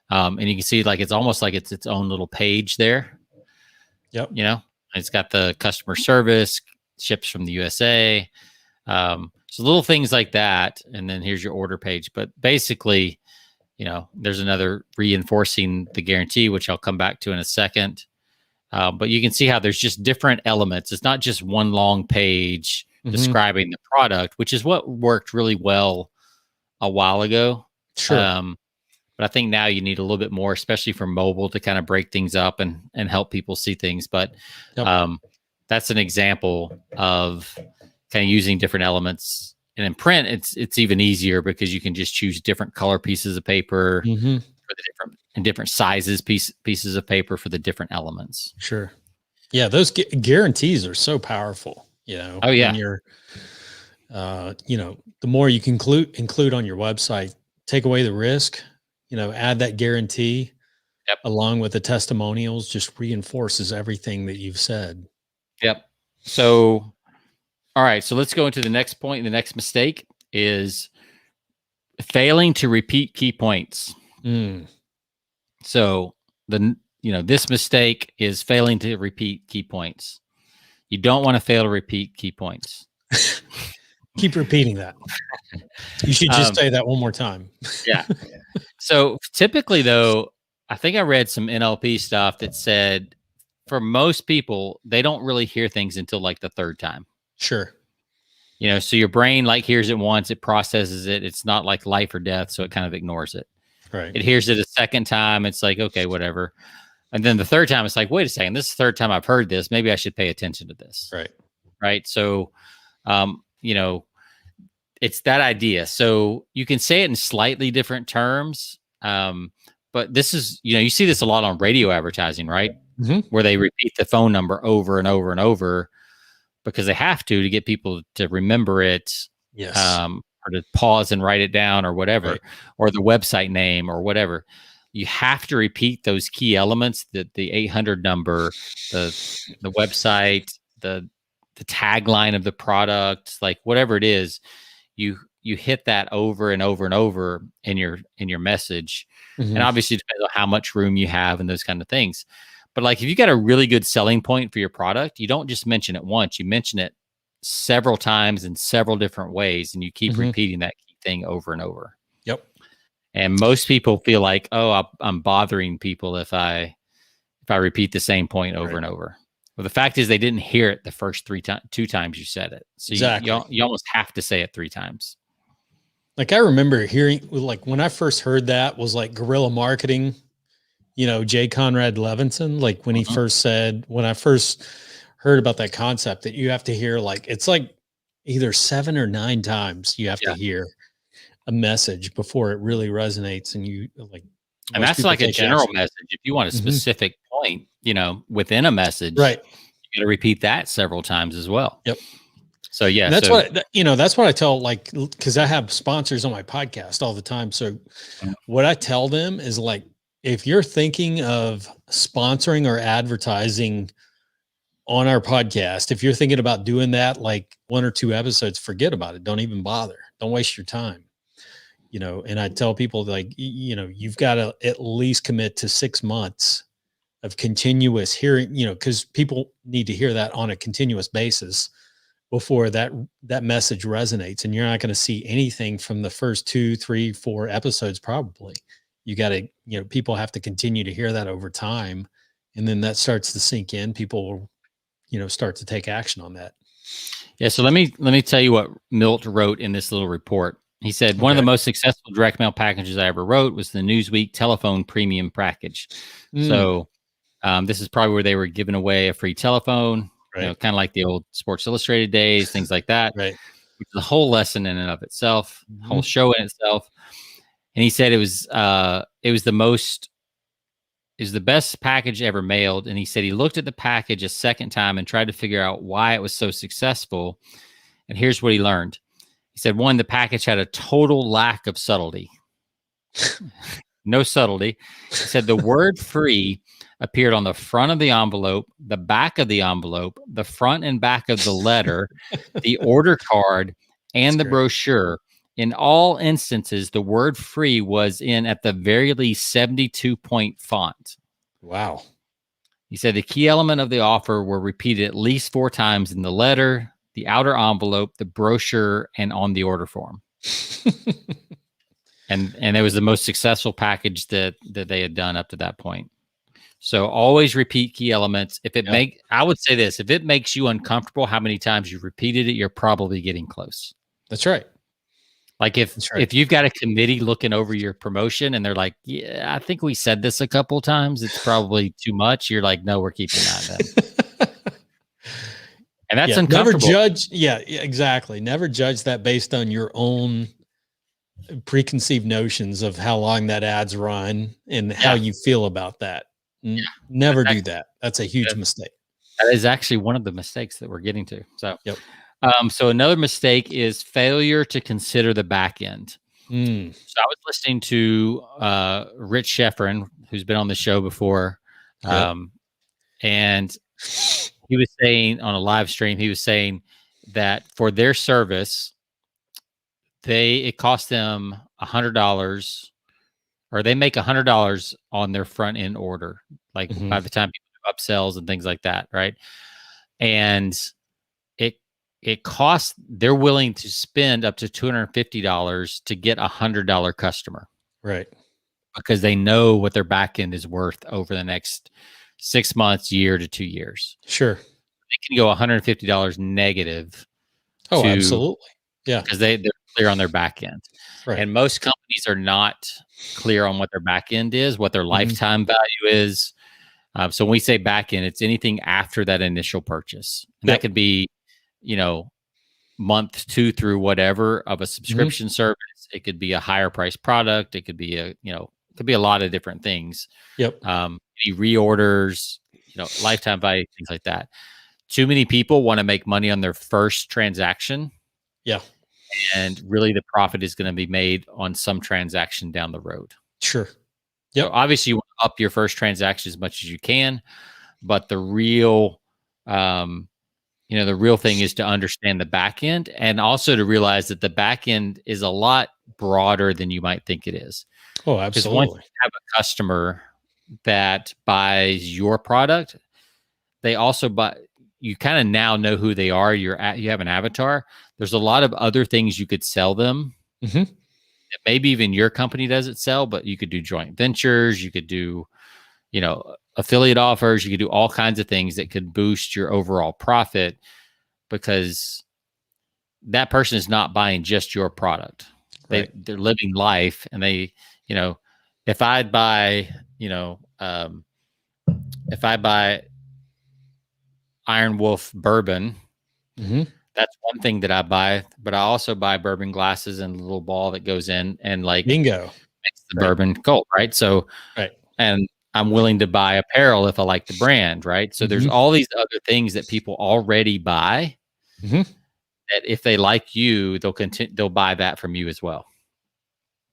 And you can see like it's almost like it's its own little page there. Yep. It's got the customer service, ships from the USA. So little things like that. And then here's your order page. But basically, there's another reinforcing the guarantee, which I'll come back to in a second. But you can see how there's just different elements. It's not just one long page describing the product, which is what worked really well a while ago. Sure. But I think now you need a little bit more, especially for mobile, to kind of break things up and help people see things. But that's an example of kind of using different elements. And in print, it's even easier because you can just choose different color pieces of paper for the different sizes pieces of paper for the different elements. Sure. Yeah, those guarantees are so powerful. Oh yeah. The more you can include on your website, take away the risk, add that guarantee. Yep. Along with the testimonials, just reinforces everything that you've said. Yep. So, all right. So let's go into the next point. The next mistake is failing to repeat key points. So this mistake is failing to repeat key points. You don't want to fail to repeat key points. Keep repeating that. You should just say that one more time. Yeah. So typically, though, I think I read some NLP stuff that said for most people, they don't really hear things until like the third time. Sure. So your brain like hears it once, it processes it. It's not like life or death, so it kind of ignores it. Right. It hears it a second time. It's like, okay, whatever. And then the third time, it's like, wait a second, this is the third time I've heard this. Maybe I should pay attention to this. Right. Right. So, it's that idea. So you can say it in slightly different terms. But this is, you see this a lot on radio advertising, right? Mm-hmm. Where they repeat the phone number over and over and over because they have to get people to remember it. Yes. Or to pause and write it down or whatever, right. Or the website name or whatever. You have to repeat those key elements, the 800 number, the website, the tagline of the product, like whatever it is, you hit that over and over and over in your message. Mm-hmm. And obviously it depends on how much room you have and those kind of things. But like if you got a really good selling point for your product, you don't just mention it once, you mention it several times in several different ways, and you keep mm-hmm. repeating that key thing over and over. Yep. And most people feel like, oh, I'm bothering people if I repeat the same point over right. and over. Well, the fact is they didn't hear it the first two times you said it. So exactly. you almost have to say it 3 times. Like I remember hearing, like when I first heard that was like guerrilla marketing, J. Conrad Levinson, like when mm-hmm. he first said, when I first heard about that concept that you have to hear, like, it's like either 7 or 9 times you have to hear a message before it really resonates. And you like, and that's like a general message. If you want a specific mm-hmm. point, within a message, right, you got to repeat that several times as well. Yep. So yeah, and that's that's what I tell, like, because I have sponsors on my podcast all the time. So mm-hmm. what I tell them is like, if you're thinking of sponsoring or advertising on our podcast, if you're thinking about doing that, like 1 or 2 episodes, forget about it. Don't even bother. Don't waste your time. And I tell people like, you've got to at least commit to 6 months of continuous hearing, because people need to hear that on a continuous basis before that message resonates. And you're not going to see anything from the first 2, 3, 4 episodes. Probably you got to, people have to continue to hear that over time. And then that starts to sink in. People will, start to take action on that. Yeah. So let me tell you what Milt wrote in this little report. He said, one of the most successful direct mail packages I ever wrote was the Newsweek telephone premium package. So this is probably where they were giving away a free telephone, right. Kind of like the old Sports Illustrated days, things like that. Right. Which is a whole lesson in and of itself, whole show in itself. And he said it was the best package ever mailed. And he said he looked at the package a second time and tried to figure out why it was so successful. And here's what he learned. He said, 1, the package had a total lack of subtlety. No subtlety. He said the word free appeared on the front of the envelope, the back of the envelope, the front and back of the letter, the order card, and the brochure. In all instances, the word free was in, at the very least, 72-point font. Wow. He said the key element of the offer were repeated at least 4 times in the letter, the outer envelope, the brochure, and on the order form. and it was the most successful package that they had done up to that point. So always repeat key elements. If it I would say this, if it makes you uncomfortable how many times you've repeated it, you're probably getting close. That's right. Like if you've got a committee looking over your promotion and they're like, yeah, I think we said this a couple of times, it's probably too much. You're like, no, we're keeping that then. And that's uncomfortable. Never judge. Yeah, exactly. Never judge that based on your own preconceived notions of how long that ad's run and how you feel about that. Never do that. That's a huge mistake. That is actually one of the mistakes that we're getting to. So, So another mistake is failure to consider the back end. So I was listening to Rich Sheffrin, who's been on the show before, and he was saying on a live stream, he was saying that for their service, it cost them $100, or they make $100 on their front end order, like by the time people do upsells and things like that, right? And it costs, they're willing to spend up to $250 to get $100 customer, right? Because they know what their back end is worth over the next 6 months, year to 2 years. Sure, they can go $150 negative. Oh, absolutely, yeah, because they're clear on their back end, right? And most companies are not clear on what their back end is, what their lifetime value is. So when we say back end, it's anything after that initial purchase, and that could be, month 2 through whatever of a subscription service. It could be a higher price product. It could be it could be a lot of different things. Yep. Any reorders, lifetime value, things like that. Too many people want to make money on their first transaction. Yeah. And really the profit is going to be made on some transaction down the road. Sure. Yeah. So obviously you want to up your first transaction as much as you can, but the real, the real thing is to understand the back end, and also to realize that the back end is a lot broader than you might think it is. Oh, absolutely. Because once you have a customer that buys your product, they also buy. You kind of now know who they are. You have an avatar. There's a lot of other things you could sell them. That maybe even your company doesn't sell, but you could do joint ventures. You could do, affiliate offers. You could do all kinds of things that could boost your overall profit, because that person is not buying just your product. They're living life, and they, if I buy Iron Wolf bourbon, that's one thing that I buy, but I also buy bourbon glasses and a little ball that goes in and bingo makes the bourbon cold, right? So, and I'm willing to buy apparel if I like the brand, right? So there's all these other things that people already buy that if they like you, they'll buy that from you as well.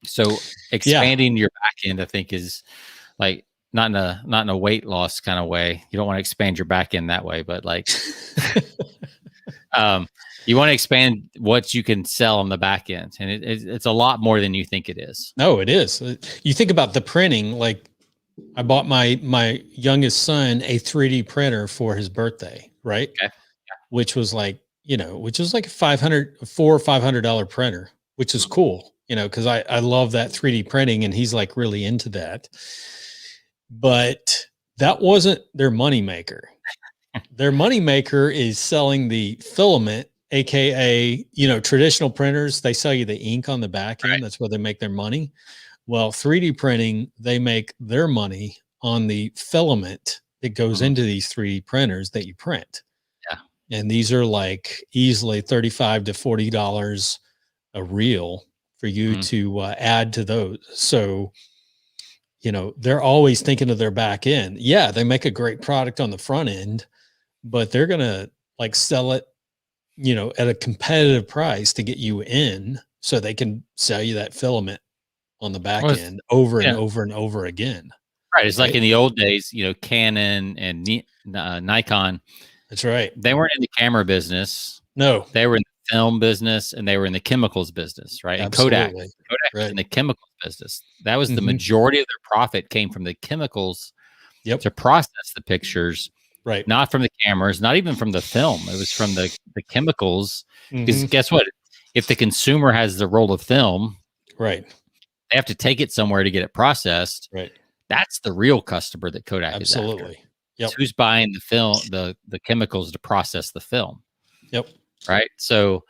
So expanding your back end, I think, is like not in a weight loss kind of way. You don't want to expand your back end that way, but you want to expand what you can sell on the back end, and it's a lot more than you think it is. No, it is. You think about the printing. Like, I bought my youngest son a 3D printer for his birthday, right? Okay. Yeah. Which was like a $400 or $500 printer, which is cool, because I love that 3D printing, and he's like really into that. But that wasn't their moneymaker. Their moneymaker is selling the filament, AKA, traditional printers. They sell you the ink on the back end. That's where they make their money. Well, 3D printing, they make their money on the filament that goes into these 3D printers that you print. Yeah. And these are like easily $35 to $40 a reel for you to add to those. So, they're always thinking of their back end. Yeah, they make a great product on the front end, but they're going to sell it, at a competitive price to get you in, so they can sell you that filament on the back end over and over and over again. Right. It's like in the old days, Canon and Nikon. That's right. They weren't in the camera business. No, they were in the film business, and they were in the chemicals business, right? Absolutely. And Kodak was in the chemicals business. That was the majority of their profit came from the chemicals to process the pictures. Right. Not from the cameras, not even from the film. It was from the chemicals. Because guess what? If the consumer has the roll of film, right, they have to take it somewhere to get it processed. Right. That's the real customer that Kodak is after. Absolutely. Yep. It's who's buying the film, the chemicals to process the film. Yep. Right. So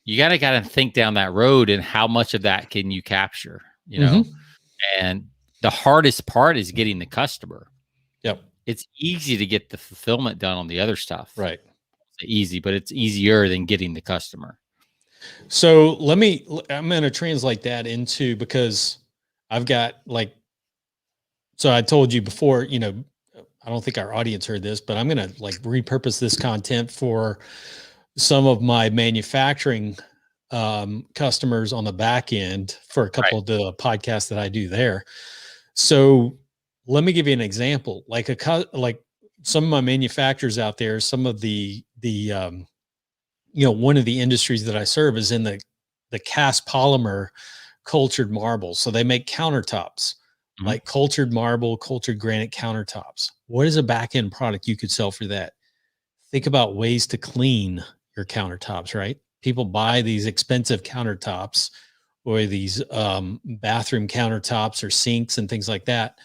you got to think down that road, and how much of that can you capture, and the hardest part is getting the customer. Yep. It's easy to get the fulfillment done on the other stuff. Right. It's easy, but it's easier than getting the customer. So I'm going to translate that into, because I've got so I told you before, I don't think our audience heard this, but I'm going to repurpose this content for some of my manufacturing customers on the back end for a couple of the podcasts that I do there. So let me give you an example. Like some of my manufacturers out there, some of the one of the industries that I serve is in the cast polymer cultured marble. So they make countertops, like cultured marble, cultured granite countertops. What is a back end product you could sell for that? Think about ways to clean your countertops, right? People buy these expensive countertops or these bathroom countertops or sinks and things like that.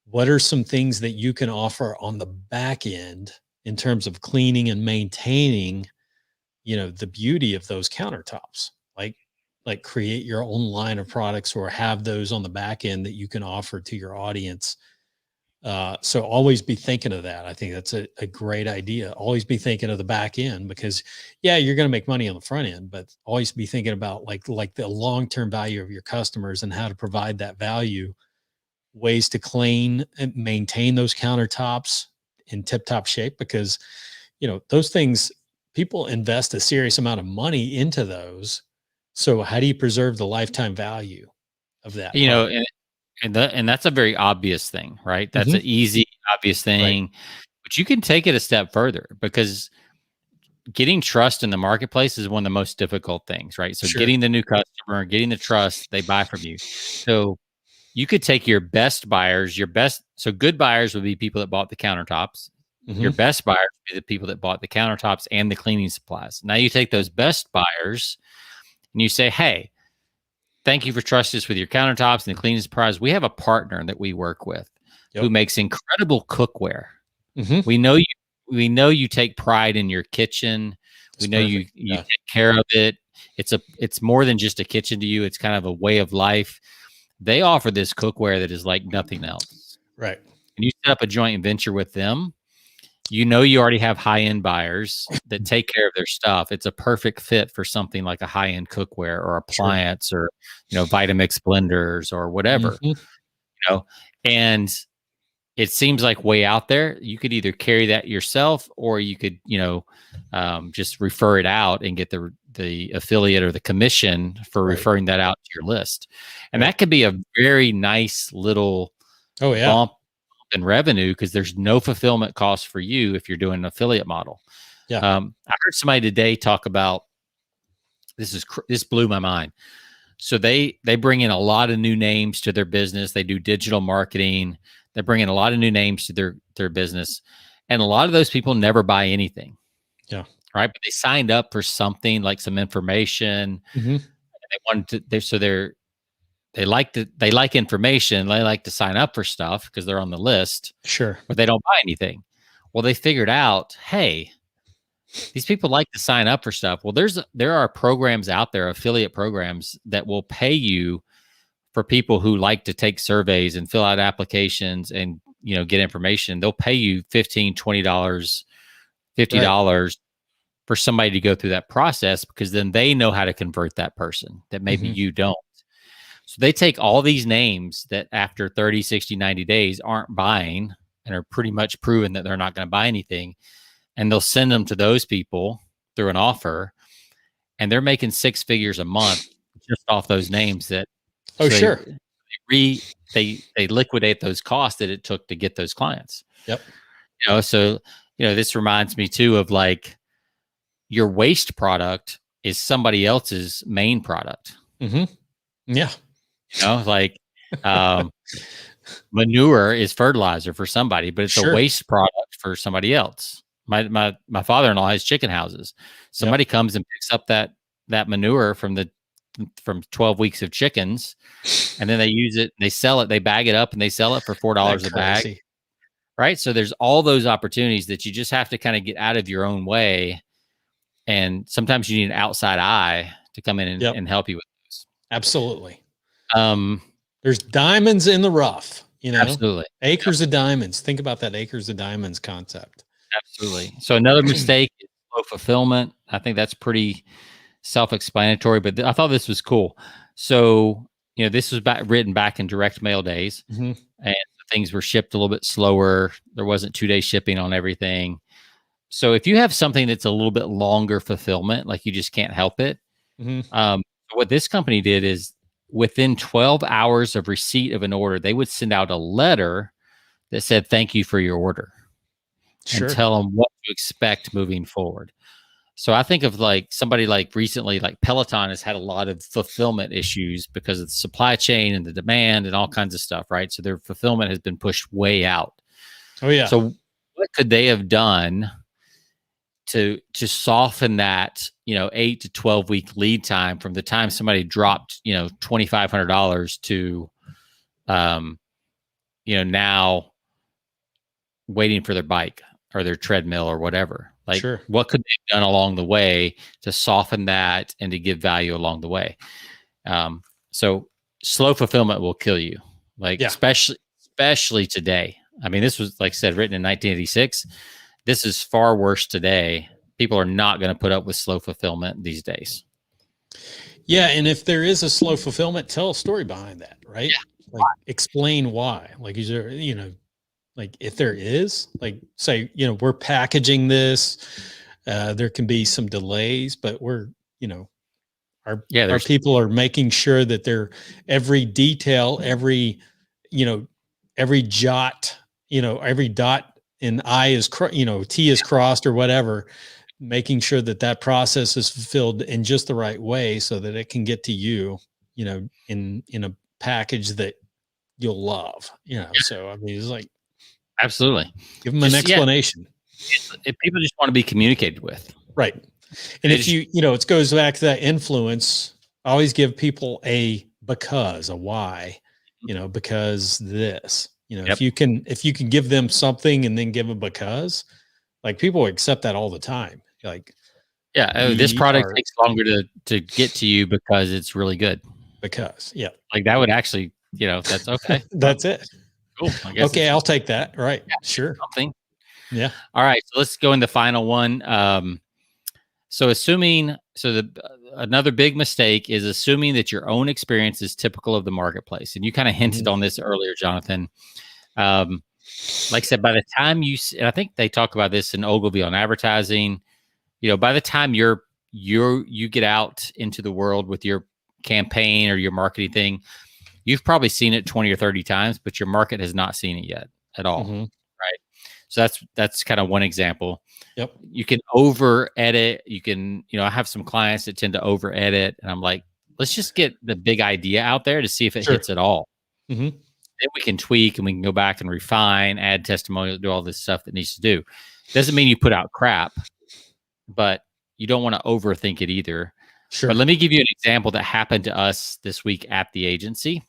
What are some things that you can offer on the back end in terms of cleaning and maintaining, the beauty of those countertops? Like create your own line of products or have those on the back end that you can offer to your audience. So always be thinking of that. I think that's a great idea. Always be thinking of the back end, because you're going to make money on the front end, but always be thinking about like the long-term value of your customers and how to provide that value, ways to clean and maintain those countertops in tip-top shape, because, those things, people invest a serious amount of money into those. So how do you preserve the lifetime value of that? And that's a very obvious thing, right? That's an easy, obvious thing, right. But you can take it a step further, because getting trust in the marketplace is one of the most difficult things, right? So getting the new customer, getting the trust, they buy from you. So you could take your best buyers, so good buyers would be people that bought the countertops. Your best buyers would be the people that bought the countertops and the cleaning supplies. Now you take those best buyers and you say, hey, thank you for trusting us with your countertops and the cleaning supplies. We have a partner that we work with who makes incredible cookware. We know you take pride in your kitchen. We know you take care of it. It's more than just a kitchen to you. It's kind of a way of life. They offer this cookware that is like nothing else. Right. And you set up a joint venture with them. You already have high-end buyers that take care of their stuff. It's a perfect fit for something like a high-end cookware or appliance or, Vitamix blenders or whatever, and it seems like way out there. You could either carry that yourself or you could, just refer it out and get the affiliate or the commission for referring that out to your list. And that could be a very nice little bump in revenue, because there's no fulfillment cost for you if you're doing an affiliate model. I heard somebody today talk about this blew my mind. So they bring in a lot of new names to their business. They do digital marketing. They bring in a lot of new names to their business, and a lot of those people never buy anything. Right. But they signed up for something, like some information. And they wanted to. They like information. They like to sign up for stuff because they're on the list. But they don't buy anything. Well, they figured out, hey, these people like to sign up for stuff. Well, there are programs out there, affiliate programs, that will pay you for people who like to take surveys and fill out applications and, get information. They'll pay you $15, $20, $50 for somebody to go through that process, because then they know how to convert that person that maybe you don't. So they take all these names that after 30, 60, 90 days aren't buying and are pretty much proven that they're not going to buy anything, and they'll send them to those people through an offer, and they're making 6 figures a month just off those names. That they liquidate those costs that it took to get those clients. So this reminds me too of, like, your waste product is somebody else's main product. Like manure is fertilizer for somebody, but it's a waste product for somebody else. My father-in-law has chicken houses. Somebody comes and picks up that manure from 12 weeks of chickens, and then they use it, they sell it, they bag it up and they sell it for $4 a bag. Right. So there's all those opportunities that you just have to kind of get out of your own way. And sometimes you need an outside eye to come in and help you with those. Absolutely. There's diamonds in the rough, Absolutely. Acres of diamonds. Think about that acres of diamonds concept. Absolutely. So another mistake is low fulfillment. I think that's pretty self-explanatory, but I thought this was cool. So, this was written back in direct mail days, and things were shipped a little bit slower. There wasn't 2-day shipping on everything. So if you have something that's a little bit longer fulfillment, like you just can't help it, what this company did is within 12 hours of receipt of an order, they would send out a letter that said, "Thank you for your order," and tell them what to expect moving forward. So I think of like somebody like recently, like Peloton has had a lot of fulfillment issues because of the supply chain and the demand and all kinds of stuff, right? So their fulfillment has been pushed way out. Oh yeah. So what could they have done to soften that, 8 to 12 week lead time from the time somebody dropped, $2,500 to, now waiting for their bike or their treadmill or whatever? Like, what could they have done along the way to soften that and to give value along the way? So slow fulfillment will kill you, like, especially today. I mean, this was, like I said, written in 1986. This is far worse today. People are not going to put up with slow fulfillment these days. Yeah. And if there is a slow fulfillment, tell a story behind that, right? Yeah. Like, explain why. Like, is there, like, if there is, like, say, we're packaging this, there can be some delays, but we're, our people are making sure that they're every detail, every jot, every dot and I is, T is crossed or whatever, making sure that that process is fulfilled in just the right way so that it can get to you, in a package that you'll love, so I mean, it's like, absolutely, give them an explanation. If people just want to be communicated with, right? And if it goes back to that influence. I always give people a why, because this, if you can give them something and then give them because, like, people accept that all the time. Like, this product takes longer to get to you because it's really good. Because, like that would actually, that's okay. That's it. Cool. I guess okay, I'll take that. Right. Yeah, sure. Something. Yeah. All right. So let's go in the final one. So another big mistake is assuming that your own experience is typical of the marketplace. And you kind of hinted on this earlier, Jonathan. Like I said, by the time and I think they talk about this in Ogilvy on advertising, by the time you get out into the world with your campaign or your marketing thing, you've probably seen it 20 or 30 times, but your market has not seen it yet at all. Right. So that's kind of one example. Yep. You can over edit. You can, I have some clients that tend to over edit, and I'm like, let's just get the big idea out there to see if it hits at all. Then we can tweak and we can go back and refine, add testimonials, do all this stuff that needs to do. Doesn't mean you put out crap, but you don't want to overthink it either. But let me give you an example that happened to us this week at the agency.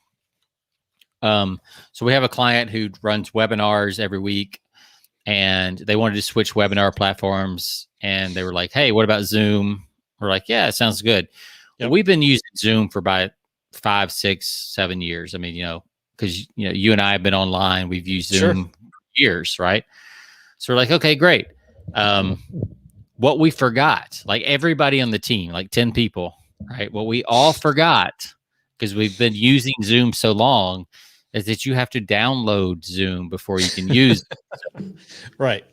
So we have a client who runs webinars every week, and they wanted to switch webinar platforms, and they were like, "Hey, what about Zoom?" We're like, "Yeah, it sounds good." Well, we've been using Zoom for about 5, 6, 7 years. I mean, because you and I have been online. We've used Zoom for years, right? So we're like, "Okay, great." What we forgot, like everybody on the team, like 10 people, right? What we all forgot, because we've been using Zoom so long, is that you have to download Zoom before you can use it. Right.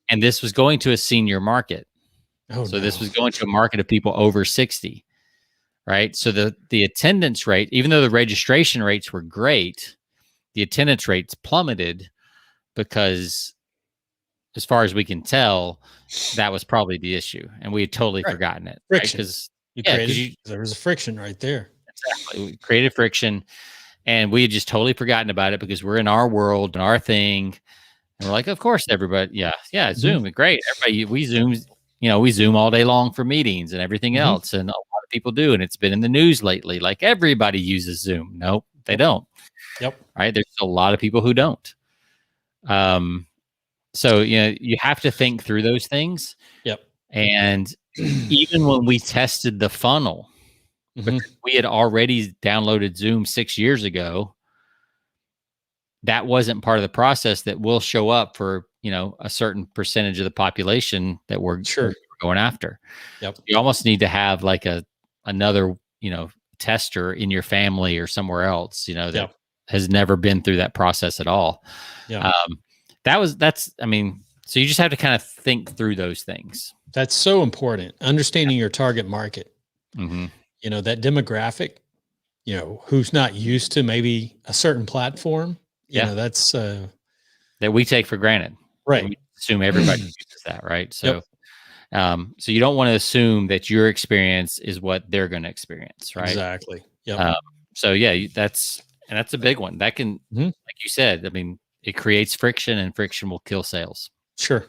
And this was going to a senior market. This was going to a market of people over 60, right? So the attendance rate, even though the registration rates were great, the attendance rates plummeted because, as far as we can tell, that was probably the issue. And we had totally forgotten it. Friction. Right? There was a friction right there. Exactly. We created friction. And we had just totally forgotten about it because we're in our world and our thing. And we're like, of course, everybody. Yeah. Zoom is great. Everybody, we Zoom all day long for meetings and everything else. And a lot of people do. And it's been in the news lately. Like, everybody uses Zoom. Nope, they don't. Yep. Right. There's a lot of people who don't. So, you have to think through those things. Yep. And even when we tested the funnel, because we had already downloaded Zoom 6 years ago, that wasn't part of the process that will show up for, a certain percentage of the population that we're going after. Yep. You almost need to have like another, tester in your family or somewhere else, that has never been through that process at all. Yeah. I mean, So you just have to kind of think through those things. That's so important. Understanding your target market, Mm-hmm. that demographic, who's not used to maybe a certain platform, that's that we take for granted. Right. We assume everybody uses that, right? So, yep. So you don't want to assume that your experience is what they're going to experience, right? Exactly. Yep. So yeah, that's a big one. That can, like you said, I mean, it creates friction, and friction will kill sales. Sure.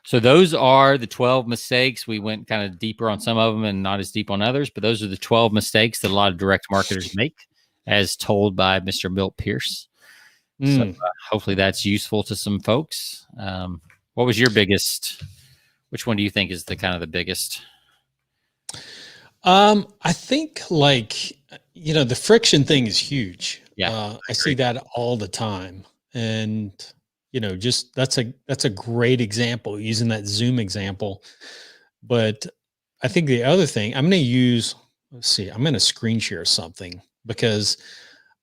So those are the 12 mistakes. We went kind of deeper on some of them and not as deep on others, but those are the 12 mistakes that a lot of direct marketers make, as told by Mr. Milt Pierce. So hopefully that's useful to some folks. What was your biggest? Which one do you think is the kind of the biggest? I think the friction thing is huge. Yeah, I see that all the time, and just that's a great example, using that Zoom example. But I think the other thing I'm going to screen share something, because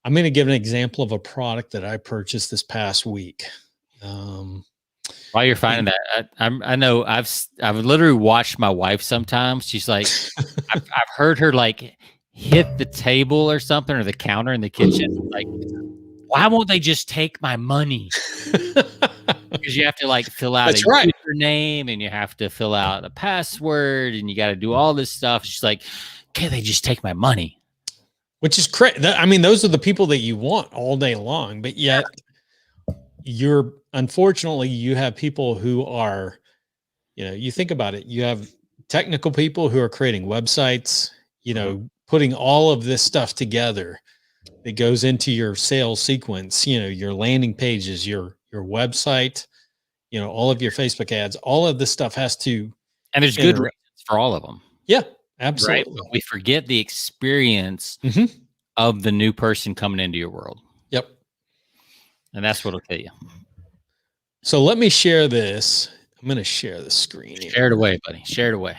I'm going to give an example of a product that I purchased this past week. While you're finding that, I know I've literally watched my wife sometimes. She's like, I've heard her like hit the table or something, or the counter in the kitchen. Like, why won't they just take my money? Because you have to like fill out a username, and you have to fill out a password, and you got to do all this stuff. She's like, can't they just take my money? Which is crazy. I mean, those are the people that you want all day long, but yet unfortunately, you have people who are, you think about it, you have technical people who are creating websites, putting all of this stuff together that goes into your sales sequence, your landing pages, your website, all of your Facebook ads, all of this stuff has to. And there's good reasons for all of them. Yeah, absolutely. Right? But we forget the experience of the new person coming into your world. Yep. And that's what'll kill you. So let me share this. I'm going to share the screen here. Share it away, buddy. Share it away.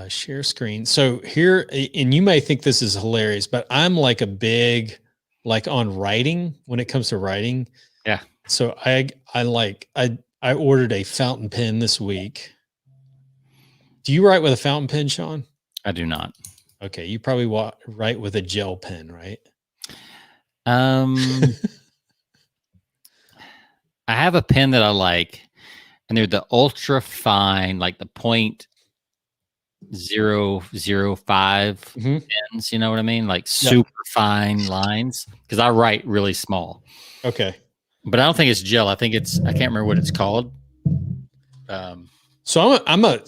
Share screen. So here, and you may think this is hilarious, but I'm like a big, on writing, when it comes to writing. Yeah. So I ordered a fountain pen this week. Do you write with a fountain pen, Sean? I do not. Okay. You probably write with a gel pen, right? I have a pen that I like, and they're the ultra fine, like the 0.005 pens. You know what I mean? Like super fine lines, because I write really small. Okay. But I don't think it's gel. I think I can't remember what it's called. So I'm a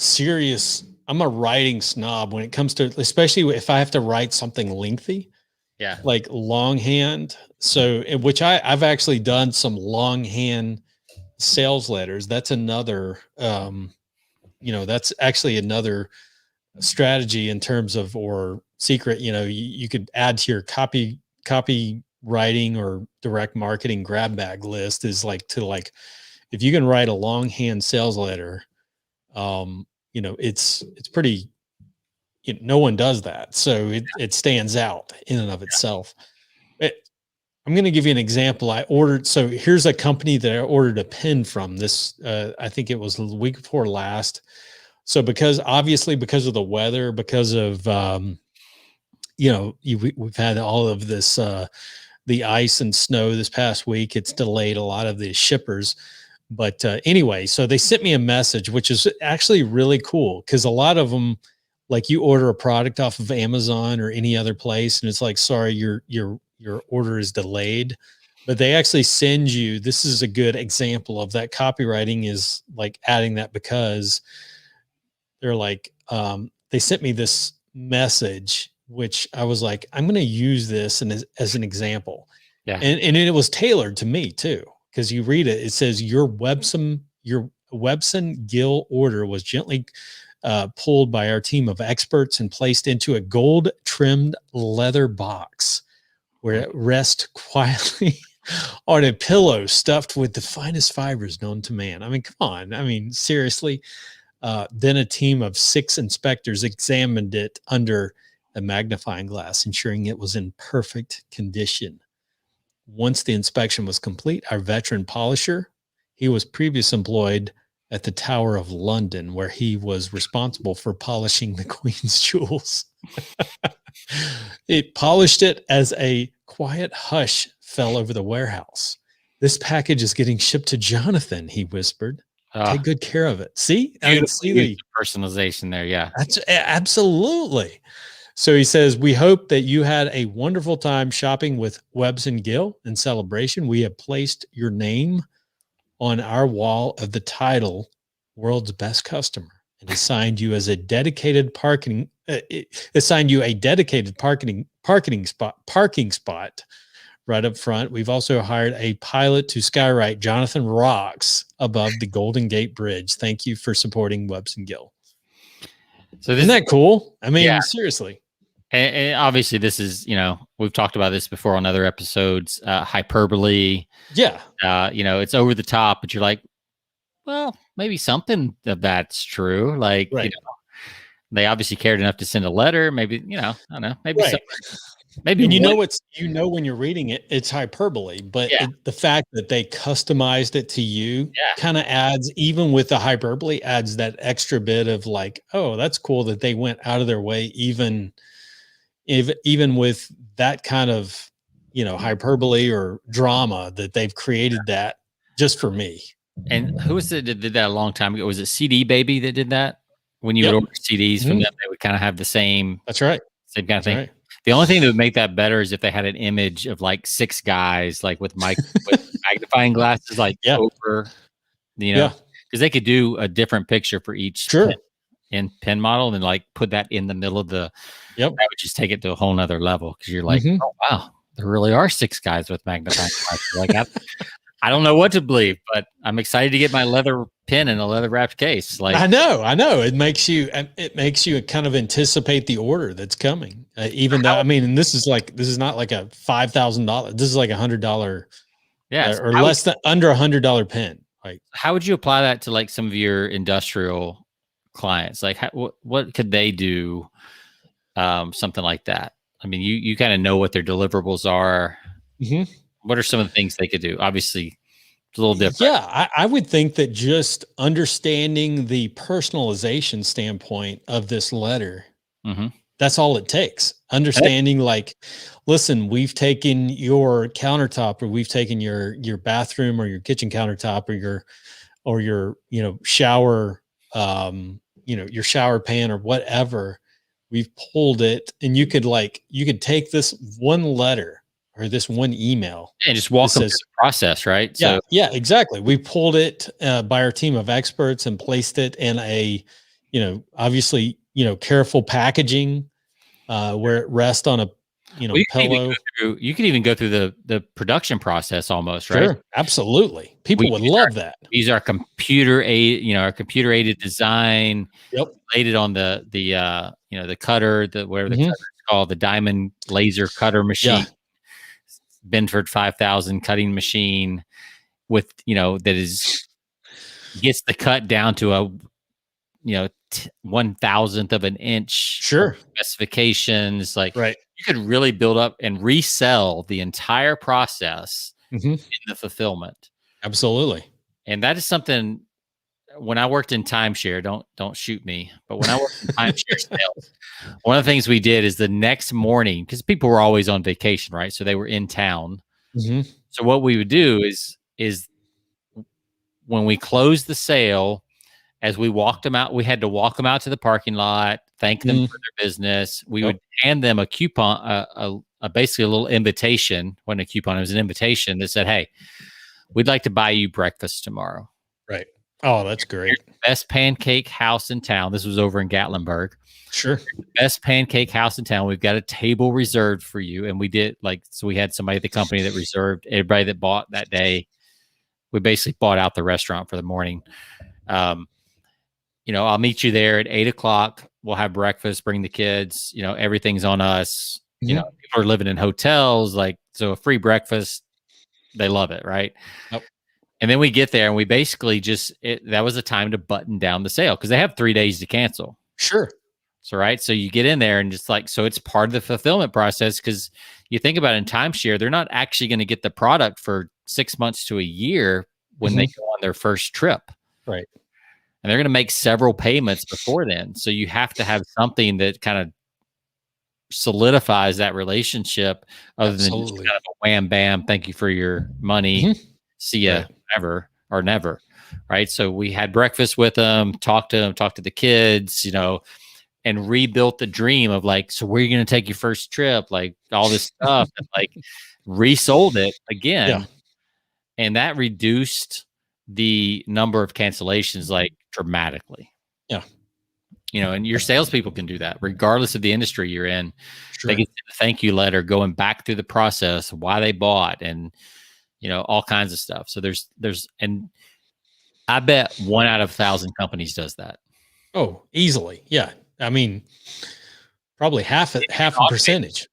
writing snob when it comes to, especially if I have to write something lengthy. Yeah. Like longhand. So, which I've actually done some longhand sales letters. That's another, that's actually another strategy in terms of, or secret, you could add to your copy writing or direct marketing grab bag list, is if you can write a longhand sales letter, it's pretty, no one does that. So it stands out in and of itself. I'm going to give you an example. So here's a company that I ordered a pen from this. I think it was the week before last. So obviously because of the weather, because of, we've had all of this, the ice and snow this past week, it's delayed a lot of the shippers. But anyway, so they sent me a message, which is actually really cool, because a lot of them, like, you order a product off of Amazon or any other place, and it's like, sorry, your order is delayed. But they actually send you, this is a good example of that copywriting, is like adding that, because they're like, they sent me this message, which I was like, I'm going to use this as an example. Yeah. And it was tailored to me too, because you read it, it says your Webson Gill order was gently pulled by our team of experts and placed into a gold trimmed leather box, where it rests quietly on a pillow stuffed with the finest fibers known to man. I mean, come on. I mean, seriously. Then a team of 6 inspectors examined it under a magnifying glass, ensuring it was in perfect condition. Once the inspection was complete, our veteran polisher He was previously employed at the Tower of London, where he was responsible for polishing the Queen's jewels. He polished it as a quiet hush fell over the warehouse. This package is getting shipped to Jonathan, he whispered. Take good care of it. See? I mean, see the personalization there. Yeah. That's absolutely. So he says, we hope that you had a wonderful time shopping with Webbs and Gill. In celebration, we have placed your name on our wall of the title, World's Best Customer, and assigned you as a dedicated parking spot right up front. We've also hired a pilot to skywrite Jonathan Rocks above the Golden Gate Bridge. Thank you for supporting Webbs and Gill. So isn't that cool? I mean, seriously. And obviously this is, we've talked about this before on other episodes, hyperbole. Yeah. It's over the top, but you're like, well, maybe something of that's true. Like, right. They obviously cared enough to send a letter. Maybe, I don't know, maybe right. Maybe and when you're reading it, it's hyperbole, but the fact that they customized it to you kind of adds, even with the hyperbole, adds that extra bit of like, oh, that's cool that they went out of their way, even with that kind of, hyperbole or drama, that they've created that just for me. And who was it that did that a long time ago? Was it CD Baby that did that? When you would order CDs from them, they would kind of have the same. That's right. Same kind of thing. Right. The only thing that would make that better is if they had an image of like 6 guys, like with magnifying glasses, like over, because they could do a different picture for each pen model, and then like put that in the middle of the. That would just take it to a whole nother level, because you're like, oh wow, there really are 6 guys with magnifying glasses. Like I don't know what to believe, but I'm excited to get my leather pen in a leather wrapped case. Like I know. It makes you kind of anticipate the order that's coming. Even though, this is not like a $5,000. This is like $100. Or less than under $100 pen. Like, how would you apply that to like some of your industrial clients? Like, what could they do? Something like that. I mean, you kind of know what their deliverables are. Mm-hmm. What are some of the things they could do? Obviously, it's a little different. Yeah, I would think that just understanding the personalization standpoint of this letter, that's all it takes. Understanding, like, listen, we've taken your countertop, or we've taken your bathroom or your kitchen countertop, or your shower, your shower pan or whatever. We've pulled it, and you could take this one letter or this one email and just walk them through the process, right? Yeah, exactly. We pulled it by our team of experts and placed it in a, obviously, careful packaging where it rests on a, pillow. You could even go through the production process almost, right? Sure, absolutely. People would love that. These are computer aided design. Yep. Laid it on the cutter, whatever the cutter is called, the diamond laser cutter machine. Yeah. Benford 5000 cutting machine with, gets the cut down to a, 1,000th of an inch. Sure. Specifications. Like, right. You could really build up and resell the entire process in the fulfillment. Absolutely. And that is something, when I worked in timeshare, don't shoot me, but when I worked in timeshare sales, one of the things we did is the next morning, because people were always on vacation, right? So they were in town. So what we would do is when we closed the sale, as we walked them out, we had to walk them out to the parking lot, thank them for their business. We would hand them a coupon, basically a little invitation. Wasn't a coupon, it was an invitation that said, hey, we'd like to buy you breakfast tomorrow. Right. Oh, that's great. Best pancake house in town. This was over in Gatlinburg. Sure. Best pancake house in town. We've got a table reserved for you. And we did, so we had somebody at the company that reserved everybody that bought that day. We basically bought out the restaurant for the morning. I'll meet you there at 8:00. We'll have breakfast, bring the kids, everything's on us. People are living in hotels, so a free breakfast, they love it. Right. Yep. And then we get there and we basically that was the time to button down the sale, because they have 3 days to cancel. Sure. So, right. So you get in there and just so it's part of the fulfillment process, because you think about it, in timeshare, they're not actually going to get the product for 6 months to a year when they go on their first trip. Right. And they're going to make several payments before then. So you have to have something that kind of solidifies that relationship other than just kind of a wham, bam, thank you for your money. See ya ever or never. Right. So we had breakfast with them, talked to the kids, and rebuilt the dream of like, so where are you going to take your first trip? Like all this stuff and like resold it again. Yeah. And that reduced the number of cancellations like dramatically. Yeah. And your salespeople can do that regardless of the industry you're in. Sure. They can send a thank you letter going back through the process, why they bought and, all kinds of stuff. So and I bet 1 out of 1,000 companies does that. Oh, easily. Yeah. I mean, probably half a percentage.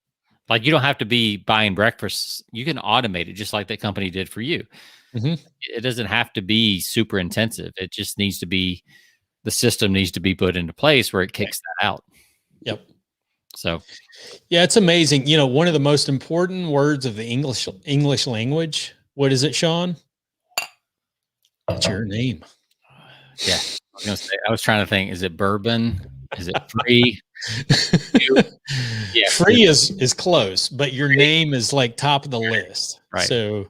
Like you don't have to be buying breakfast. You can automate it just like that company did for you. It doesn't have to be super intensive. It just needs to be, the system needs to be put into place where it kicks that out. Yep. So, yeah, it's amazing. One of the most important words of the English language. What is it, Sean? It's your name. Yeah. I was trying to think, is it bourbon? Is it free? Yeah. Free is close, but your name is like top of the list. Right. So,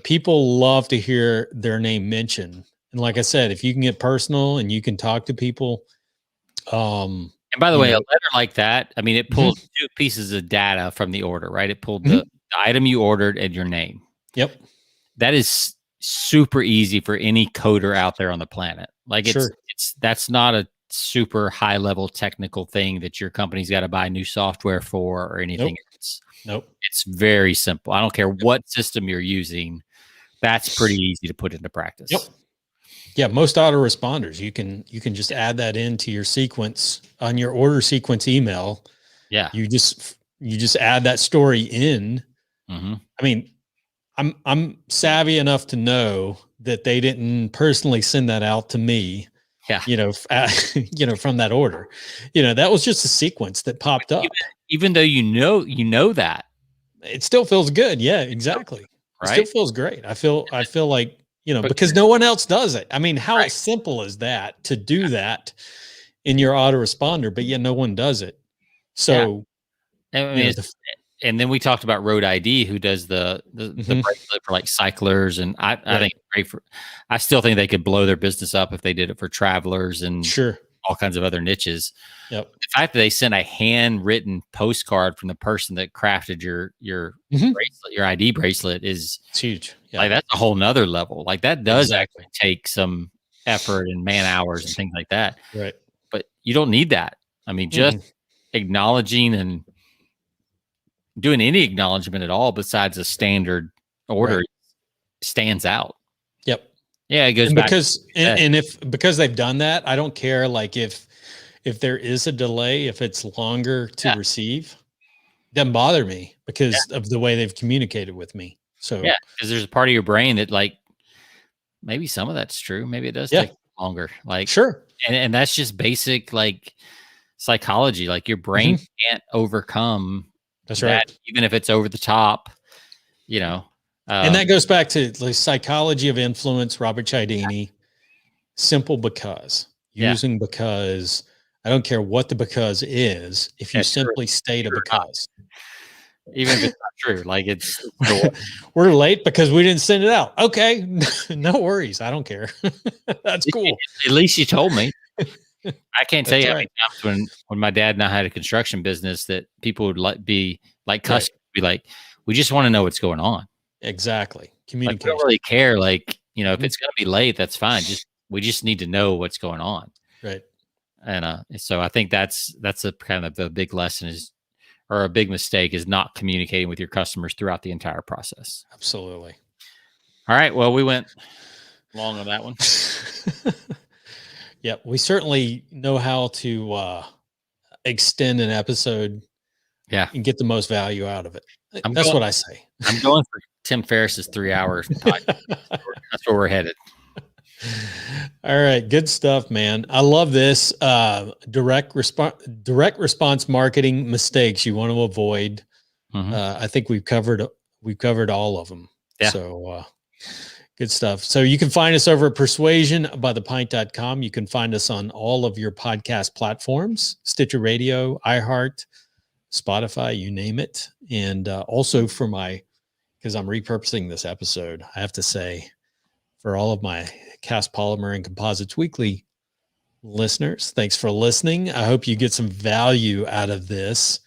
people love to hear their name mentioned. And like I said, if you can get personal and you can talk to people. And by the way, a letter like that, I mean, it pulls 2 pieces of data from the order, right? It pulled the item you ordered and your name. Yep. That is super easy for any coder out there on the planet. Like that's not a super high level technical thing that your company's got to buy new software for or anything else. Nope. It's very simple. I don't care what system you're using. That's pretty easy to put into practice. Yep. Yeah. Most autoresponders, you can just add that into your sequence on your order sequence email. Yeah. You just add that story in. I mean, I'm savvy enough to know that they didn't personally send that out to me. Yeah. From that order, that was just a sequence that popped up. Even though you know that, it still feels good. Yeah, exactly. Right. It still feels great. I feel like, because no one else does it. I mean, how simple is that to do that in your autoresponder, but yet no one does it. So, I mean, and then we talked about Road ID, who does the bracelet for like cyclers, and I think it's great I still think they could blow their business up if they did it for travelers and all kinds of other niches. Yep. The fact that they sent a handwritten postcard from the person that crafted your bracelet, your ID bracelet, it's huge. Yeah. Like that's a whole nother level. Like that does actually take some effort and man hours and things like that. Right. But you don't need that. I mean, just acknowledging and doing any acknowledgement at all besides a standard order stands out. Yep. Yeah, it goes back because they've done that, I don't care like if there is a delay, if it's longer to receive, doesn't bother me because of the way they've communicated with me. So because there's a part of your brain that like maybe some of that's true, maybe it does take longer. Like and that's just basic like psychology. Like your brain can't overcome that, even if it's over the top, and that goes back to the psychology of influence, Robert Cialdini. Simple because, using because. I don't care what the because is. If you simply state a because, even if it's not true, like it's we're late because we didn't send it out. Okay, no worries. I don't care. That's cool. At least you told me. I can't tell you how many times when my dad and I had a construction business that people would be like customers be like, we just want to know what's going on. Exactly. Communication. Like, we don't really care. Like, if it's going to be late, that's fine. We just need to know what's going on. Right. And so I think that's a kind of a big lesson or a big mistake is not communicating with your customers throughout the entire process. Absolutely. All right. Well, we went long on that one. Yeah, we certainly know how to extend an episode. Yeah, and get the most value out of it. That's what I say. I'm going for Tim Ferriss's 3 hours. That's where we're headed. All right, good stuff, man. I love this direct response marketing mistakes you want to avoid. I think we've covered all of them. Yeah. So Good stuff. So you can find us over at persuasionbythepint.com. You can find us on all of your podcast platforms, Stitcher Radio, iHeart, Spotify, you name it. And also for because I'm repurposing this episode, I have to say, for all of my Cast Polymer and Composites Weekly listeners, thanks for listening. I hope you get some value out of this.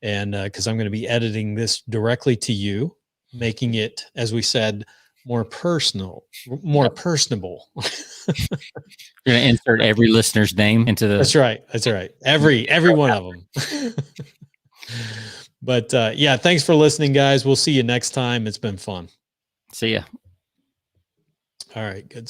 And because I'm going to be editing this directly to you, making it, as we said, more personal, more personable. You're going to insert every listener's name into the. That's right. That's right. Every one of them. But yeah, thanks for listening, guys. We'll see you next time. It's been fun. See ya. All right. Good.